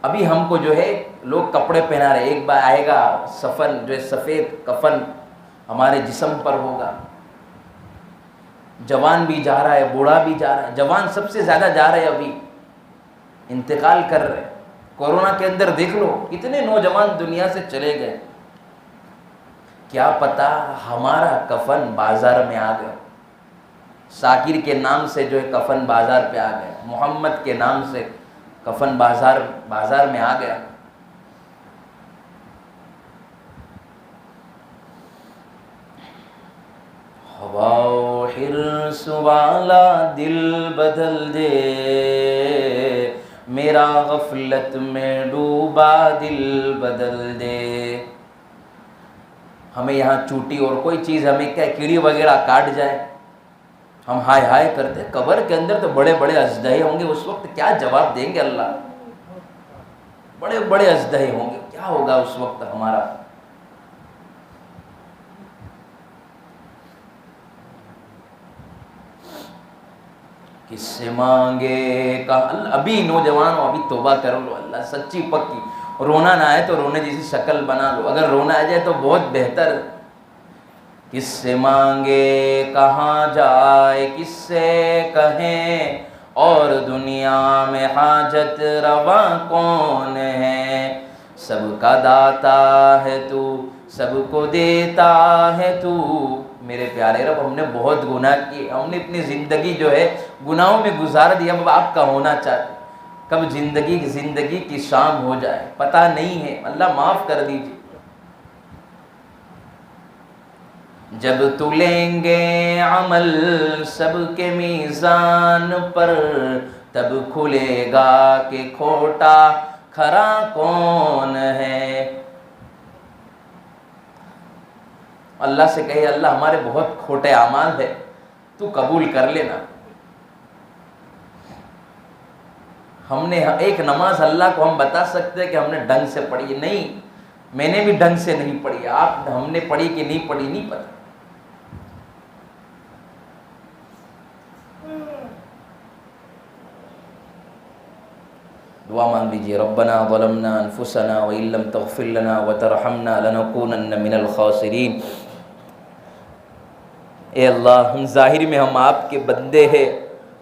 ابھی ہم کو جو ہے لوگ کپڑے پہنا رہے، ایک بار آئے گا سفن جو ہے سفید کفن ہمارے جسم پر ہوگا. جوان بھی جا رہا ہے، بوڑھا بھی جا رہا ہے. جوان سب سے زیادہ جا رہے ابھی، انتقال کر رہے. کورونا کے اندر دیکھ لو کتنے نوجوان دنیا سے چلے گئے. کیا پتا ہمارا کفن بازار میں آ گیا، شاکر کے نام سے جو ہے کفن بازار پہ آ گیا، محمد کے نام سے کفن بازار میں آ گیا. ہوا و حرص والا دل بدل دے، میرا غفلت میں ڈوبا دل بدل دے. ہمیں یہاں چوٹی اور کوئی چیز ہمیں کیا کیڑی وغیرہ کاٹ جائے، ہم ہائے ہائے کرتے. قبر کے اندر تو بڑے بڑے اژدہے ہوں گے، اس وقت کیا جواب دیں گے اللہ. بڑے بڑے اژدہے ہوں گے، کیا ہوگا اس وقت ہمارا. کس سے مانگے ابھی نوجوان ہو، ابھی توبہ کر لو، اللہ سچی پکی. رونا نہ آئے تو رونے جیسی شکل بنا لو، اگر رونا آ جائے تو بہت بہتر. کس سے مانگے کہاں جائے، کس سے کہیں اور دنیا میں حاجت رواں کون ہے. سب کا داتا ہے تو، سب کو دیتا ہے تو. میرے پیارے رب، ہم نے بہت گناہ کیے، ہم نے اپنی زندگی جو ہے گناہوں میں گزار دیا. اب آپ کا ہونا چاہتے، کب زندگی کی شام ہو جائے پتہ نہیں ہے. اللہ معاف کر دیجیے. جب تلیں گے عمل سب کے میزان پر، تب کھلے گا کہ کھوٹا کھرا کون ہے. اللہ سے کہے اللہ ہمارے بہت کھوٹے اعمال ہے، تو قبول کر لینا. ہم نے ایک نماز اللہ کو ہم بتا سکتے کہ ہم نے ڈھنگ سے پڑھی، نہیں میں نے بھی ڈھنگ سے نہیں پڑھی، ہم نے پڑھی کہ نہیں پڑھی نہیں پتہ. دعا مانگ لیجیے. ربنا ظلمنا انفسنا وان لم تغفر لنا وترحمنا لنكونن من الخاسرین. اے اللہ، ہم ظاہر میں ہم آپ کے بندے ہیں،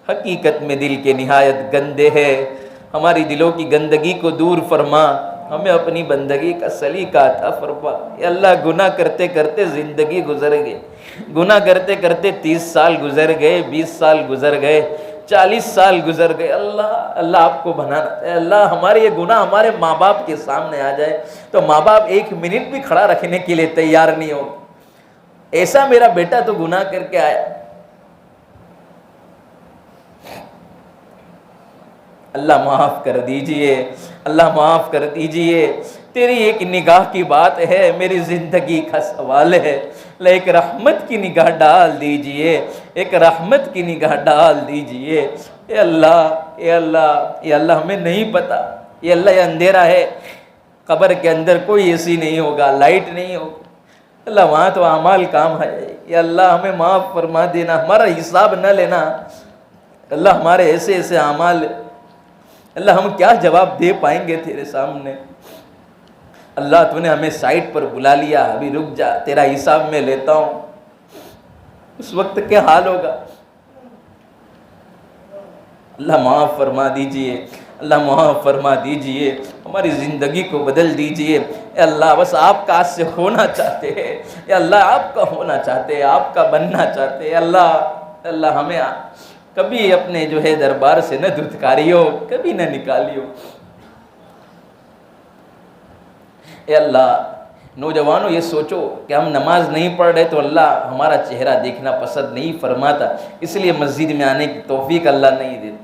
حقیقت میں دل کے نہایت گندے ہیں. ہماری دلوں کی گندگی کو دور فرما، ہمیں اپنی بندگی کا سلیقہ عطا فرما. اے اللہ، گناہ کرتے کرتے زندگی گزر گئی، گناہ کرتے کرتے 30 سال گزر گئے، 20 سال گزر گئے، 40 سال گزر گئے. اللہ آپ کو بنانا ہے. اللہ ہمارے یہ گناہ ہمارے ماں باپ کے سامنے آ جائے تو ماں باپ 1 منٹ بھی کھڑا رکھنے کے لیے تیار نہیں ہو. ایسا میرا بیٹا تو گناہ کر کے آیا. اللہ معاف کر دیجئے، اللہ معاف کر دیجئے. تیری ایک نگاہ کی بات ہے، میری زندگی کا سوال ہے. ایک رحمت کی نگاہ ڈال دیجئے، ایک رحمت کی نگاہ ڈال دیجئے. اے اللہ، اے اللہ، اے اللہ، ہمیں نہیں پتا. اے اللہ، یہ اندھیرا ہے، قبر کے اندر کوئی اے سی نہیں ہوگا، لائٹ نہیں ہوگی. اللہ وہاں تو اعمال کام ہے. اے اللہ، ہمیں معاف فرما دینا، ہمارا حساب نہ لینا. اللہ ہمارے ایسے ایسے اعمال، اللہ ہم کیا جواب دے پائیں گے تیرے سامنے. اللہ تو نے ہمیں سائٹ پر بلا لیا، ابھی رک جا، تیرا حساب میں لیتا ہوں. اس وقت کیا حال ہوگا. اللہ معاف فرما دیجئے، اللہ معاف فرما دیجئے، ہماری زندگی کو بدل دیجئے. اے اللہ، بس آپ کا آج سے ہونا چاہتے ہیں. اے اللہ، آپ کا ہونا چاہتے ہیں، آپ کا بننا چاہتے ہیں. اللہ ہمیں کبھی اپنے جو ہے دربار سے نہ دھتکاریو، کبھی نہ نکالیو. اے اللہ، نوجوانوں یہ سوچو کہ ہم نماز نہیں پڑھ رہے تو اللہ ہمارا چہرہ دیکھنا پسند نہیں فرماتا، اس لیے مسجد میں آنے کی توفیق اللہ نہیں دیتا۔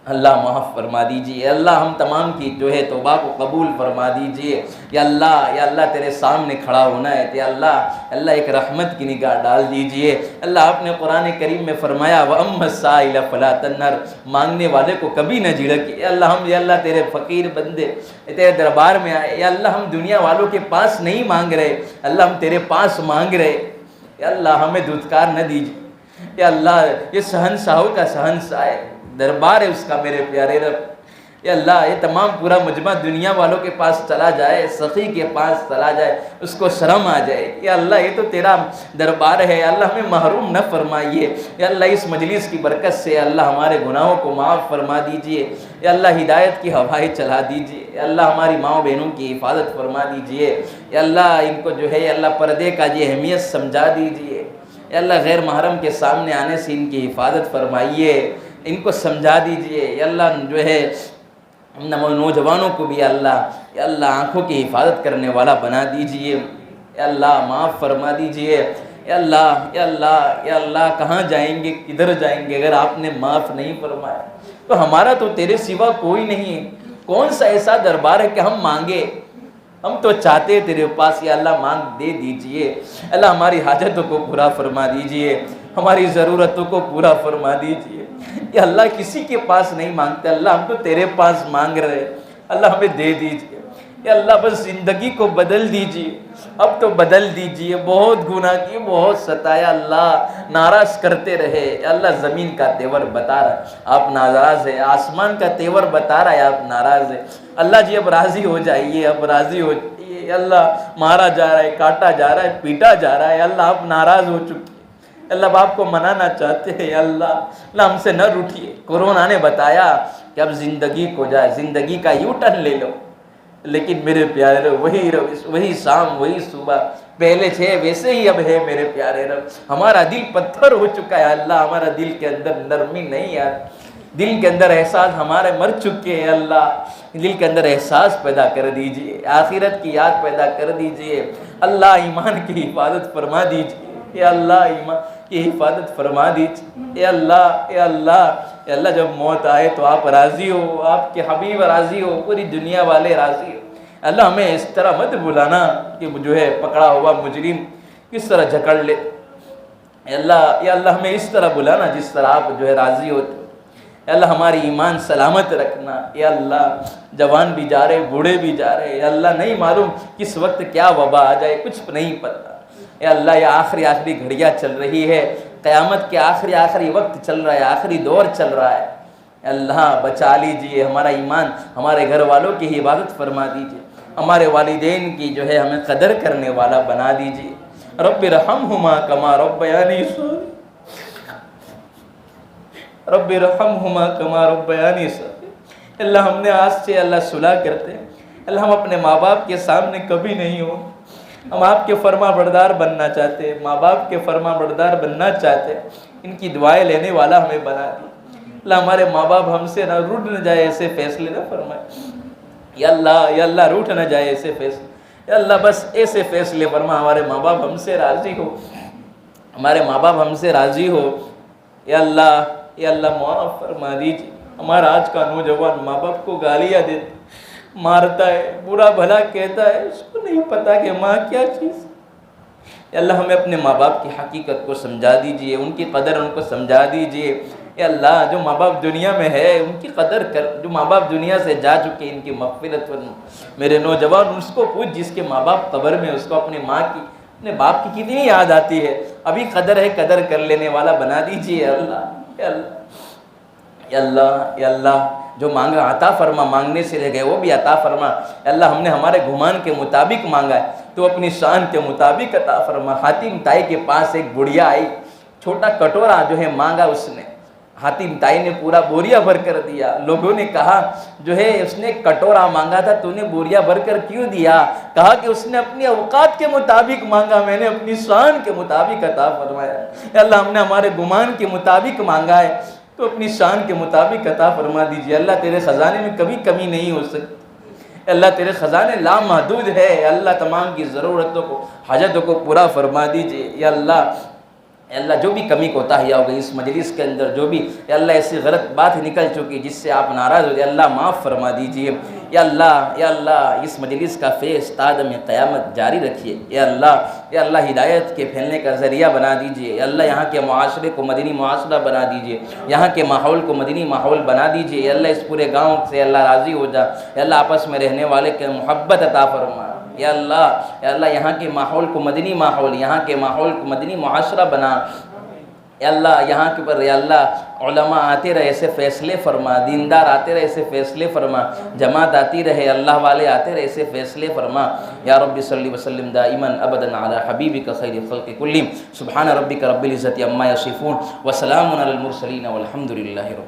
اللہ معاف فرما دیجیے، اللہ ہم تمام کی جو ہے توبہ کو قبول فرما دیجیے۔ یا اللہ تیرے سامنے کھڑا ہونا ہے، یا اللہ ایک رحمت کی نگاہ ڈال دیجیے۔ اللہ آپ نے قرآن کریم میں فرمایا وَأَمَّا السَّائِلَ فَلَا تَنْهَرْ، مانگنے والے کو کبھی نہ جھڑکیے۔ یا اللہ تیرے فقیر بندے تیرے دربار میں آئے، یا اللہ ہم دنیا والوں کے پاس نہیں مانگ رہے، اللہ ہم تیرے پاس مانگ رہے، یا اللہ ہمیں دھتکار نہ دیجیے۔ یا اللہ یہ شہنشاہوں کا شہنشاہ ہے، دربار ہے اس کا میرے پیارے رب۔ یا اللہ یہ تمام پورا مجمع دنیا والوں کے پاس چلا جائے، سخی کے پاس چلا جائے، اس کو شرم آ جائے۔ یا اللہ یہ تو تیرا دربار ہے، اللہ ہمیں محروم نہ فرمائیے۔ یا اللہ اس مجلس کی برکت سے اللہ ہمارے گناہوں کو معاف فرما دیجئے۔ یا اللہ ہدایت کی ہوائیں چلا دیجئے۔ یا اللہ ہماری ماؤں بہنوں کی حفاظت فرما دیجئے۔ یا اللہ ان کو جو ہے اللہ پردے کا یہ اہمیت سمجھا دیجئے۔ یا اللہ غیر محرم کے سامنے آنے سے ان کی حفاظت فرمائیے، ان کو سمجھا دیجئے۔ یا اللہ جو ہے نوجوانوں کو بھی یا اللہ آنکھوں کی حفاظت کرنے والا بنا دیجئے۔ یا اللہ معاف فرما دیجئے۔ یا اللہ کہاں جائیں گے، کدھر جائیں گے اگر آپ نے معاف نہیں فرمایا؟ تو ہمارا تو تیرے سوا کوئی نہیں ہے، کون سا ایسا دربار ہے کہ ہم مانگے؟ ہم تو چاہتے ہیں تیرے پاس، یا اللہ مانگ دے دیجئے۔ اللہ ہماری حاجتوں کو پورا فرما دیجئے، ہماری ضرورتوں کو پورا فرما دیجئے۔ یا اللہ کسی کے پاس نہیں مانگتے، اللہ ہم تو تیرے پاس مانگ رہے، اللہ ہمیں دے دیجئے۔ یا اللہ بس زندگی کو بدل دیجئے، اب تو بدل دیجئے۔ بہت گناہ کی، بہت ستایا، اللہ ناراض کرتے رہے۔ یا اللہ زمین کا تیور بتا رہا ہے آپ ناراض ہے، آسمان کا تیور بتا رہا ہے آپ ناراض ہے۔ اللہ جی اب راضی ہو جائیے، اب راضی ہو جائیے۔ یا اللہ مارا جا رہا ہے، کاٹا جا رہا ہے، پیٹا جا رہا ہے، اللہ آپ ناراض ہو چکے، اللہ آپ کو منانا چاہتے ہیں۔ یا اللہ ہم سے نہ روٹھیے۔ کورونا نے بتایا کہ اب زندگی کو جائے، زندگی کا یو ٹرن لے لو، لیکن میرے پیارے وہی شام وہی صبح پہلے تھے ویسے ہی اب ہے میرے پیارے رب۔ ہمارا دل پتھر ہو چکا ہے اللہ، ہمارا دل کے اندر نرمی نہیں ہے، دل کے اندر احساس ہمارے مر چکے ہیں۔ اللہ دل کے اندر احساس پیدا کر دیجئے، آخرت کی یاد پیدا کر دیجئے۔ اللہ ایمان کی حفاظت فرما دیجئے، یا اللہ ایمان کی حفاظت فرما دیجئے۔ یا اللہ جب موت آئے تو آپ راضی ہو، آپ کے حبیب راضی ہو، پوری دنیا والے راضی ہو۔ اللہ ہمیں اس طرح مت بلانا کہ جو ہے پکڑا ہوا مجرم کس طرح جھکڑ لے۔ یا اللہ ہمیں اس طرح بلانا جس طرح آپ جو ہے راضی ہوتے۔ یا اللہ ہماری ایمان سلامت رکھنا۔ یا اللہ جوان بھی جا رہے، بوڑھے بھی جا رہے، یا اللہ نہیں معلوم کس وقت کیا وبا آ جائے، کچھ نہیں پتہ۔ یا اللہ یہ آخری گھڑیاں چل رہی ہے، قیامت کے آخری وقت چل رہا ہے، آخری دور چل رہا ہے۔ اللہ بچا لیجئے ہمارا ایمان، ہمارے گھر والوں کی حفاظت فرما دیجئے، ہمارے والدین کی جو ہے ہمیں قدر کرنے والا بنا دیجئے۔ رب ارحمہما کما ربیانی صغیرا، رب ارحمہما کما ربیانی صغیرا۔ اللہ ہم نے آج سے اللہ صلح کرتے ہیں، اللہ ہم اپنے ماں باپ کے سامنے کبھی نہیں ہوں، ہم آپ کے فرما بردار بننا چاہتے ہیں، ماں باپ کے فرما بردار بننا چاہتے ہیں، ان کی دعائیں لینے والا ہمیں بنا دی۔ اللہ ہمارے ماں باپ ہم سے نہ روٹ نہ جائے ایسے فیصلے نہ فرمائے۔ یا اللہ روٹ نہ جائے ایسے فیصلے، یا اللہ بس ایسے فیصلے فرما ہمارے ماں باپ ہم سے راضی ہو، ہمارے ماں باپ ہم سے راضی ہو۔ یا اللہ معاف فرما دیجیے۔ ہمارا آج کا نوجوان ماں باپ کو گالیاں دیتا، مارتا ہے، برا بھلا کہتا ہے، اس کو نہیں پتا کہ ماں کیا چیز ہے۔ یا اللہ ہمیں اپنے ماں باپ کی حقیقت کو سمجھا دیجئے، ان کی قدر ان کو سمجھا دیجئے۔ یا اللہ جو ماں باپ دنیا میں ہے ان کی قدر کر، جو ماں باپ دنیا سے جا چکے ان کی مغفرت فرما۔ میرے نوجوان اس کو پوچھ جس کے ماں باپ قبر میں، اس کو اپنے ماں کی، اپنے باپ کی کتنی یاد آتی ہے، ابھی قدر ہے، قدر کر لینے والا بنا دیجئے۔ یا اللہ جو مانگا عطا فرما، مانگنے سے رہ گئے وہ بھی عطا فرما۔ اللہ ہم نے ہمارے گمان کے مطابق مانگا ہے تو اپنی شان کے مطابق عطا فرما۔ حاتم طائی کے پاس ایک بڑھیا آئی، چھوٹا کٹورا جو ہے مانگا اس نے، حاتم طائی نے پورا بوریا بھر کر دیا۔ لوگوں نے کہا جو ہے اس نے کٹورا مانگا تھا تو نے بوریا بھر کر کیوں دیا؟ کہا کہ اس نے اپنی اوقات کے مطابق مانگا، میں نے اپنی شان کے مطابق عطا فرمایا۔ اللہ ہم نے ہمارے گمان کے مطابق مانگا ہے، تو اپنی شان کے مطابق عطا فرما دیجئے۔ اللہ تیرے خزانے میں کبھی کمی نہیں ہو سکتی، اللہ تیرے خزانے لامحدود ہے، اللہ تمام کی ضرورتوں کو، حاجتوں کو پورا فرما دیجئے۔ یا اللہ، اے اللہ جو بھی کمی کوتاہیاں ہو گئی اس مجلس کے اندر، جو بھی اے اللہ ایسی غلط بات نکل چکی جس سے آپ ناراض ہو جائے، اللہ معاف فرما دیجئے۔ یا اللہ اس مجلس کا فیض تا دم قیامت جاری رکھیے۔ یا اللہ ہدایت کے پھیلنے کا ذریعہ بنا دیجئے۔ یا اللہ یہاں کے معاشرے کو مدنی معاشرہ بنا دیجئے، یہاں کے ماحول کو مدنی ماحول بنا دیجئے۔ یا اللہ اس پورے گاؤں سے اللہ راضی ہو جا۔ یا اللہ آپس میں رہنے والے کے محبت عطا فرما۔ یا اللہ یہاں کے ماحول کو مدنی ماحول، یہاں کے ماحول کو مدنی معاشرہ بنا۔ یا اللہ یہاں کے پر یا اللہ علماء آتے رہے ایسے فیصلے فرما، دیندار آتے رہے ایسے فیصلے فرما، جماعت آتی رہے، اللہ والے آتے رہے ایسے فیصلے فرما۔ یا رب صلی وسلم دائما ابدا علی حبیبک خیر الخلق کلہم۔ سبحان ربک رب العزت عما یصفون وسلام علی المرسلین والحمد للہ رب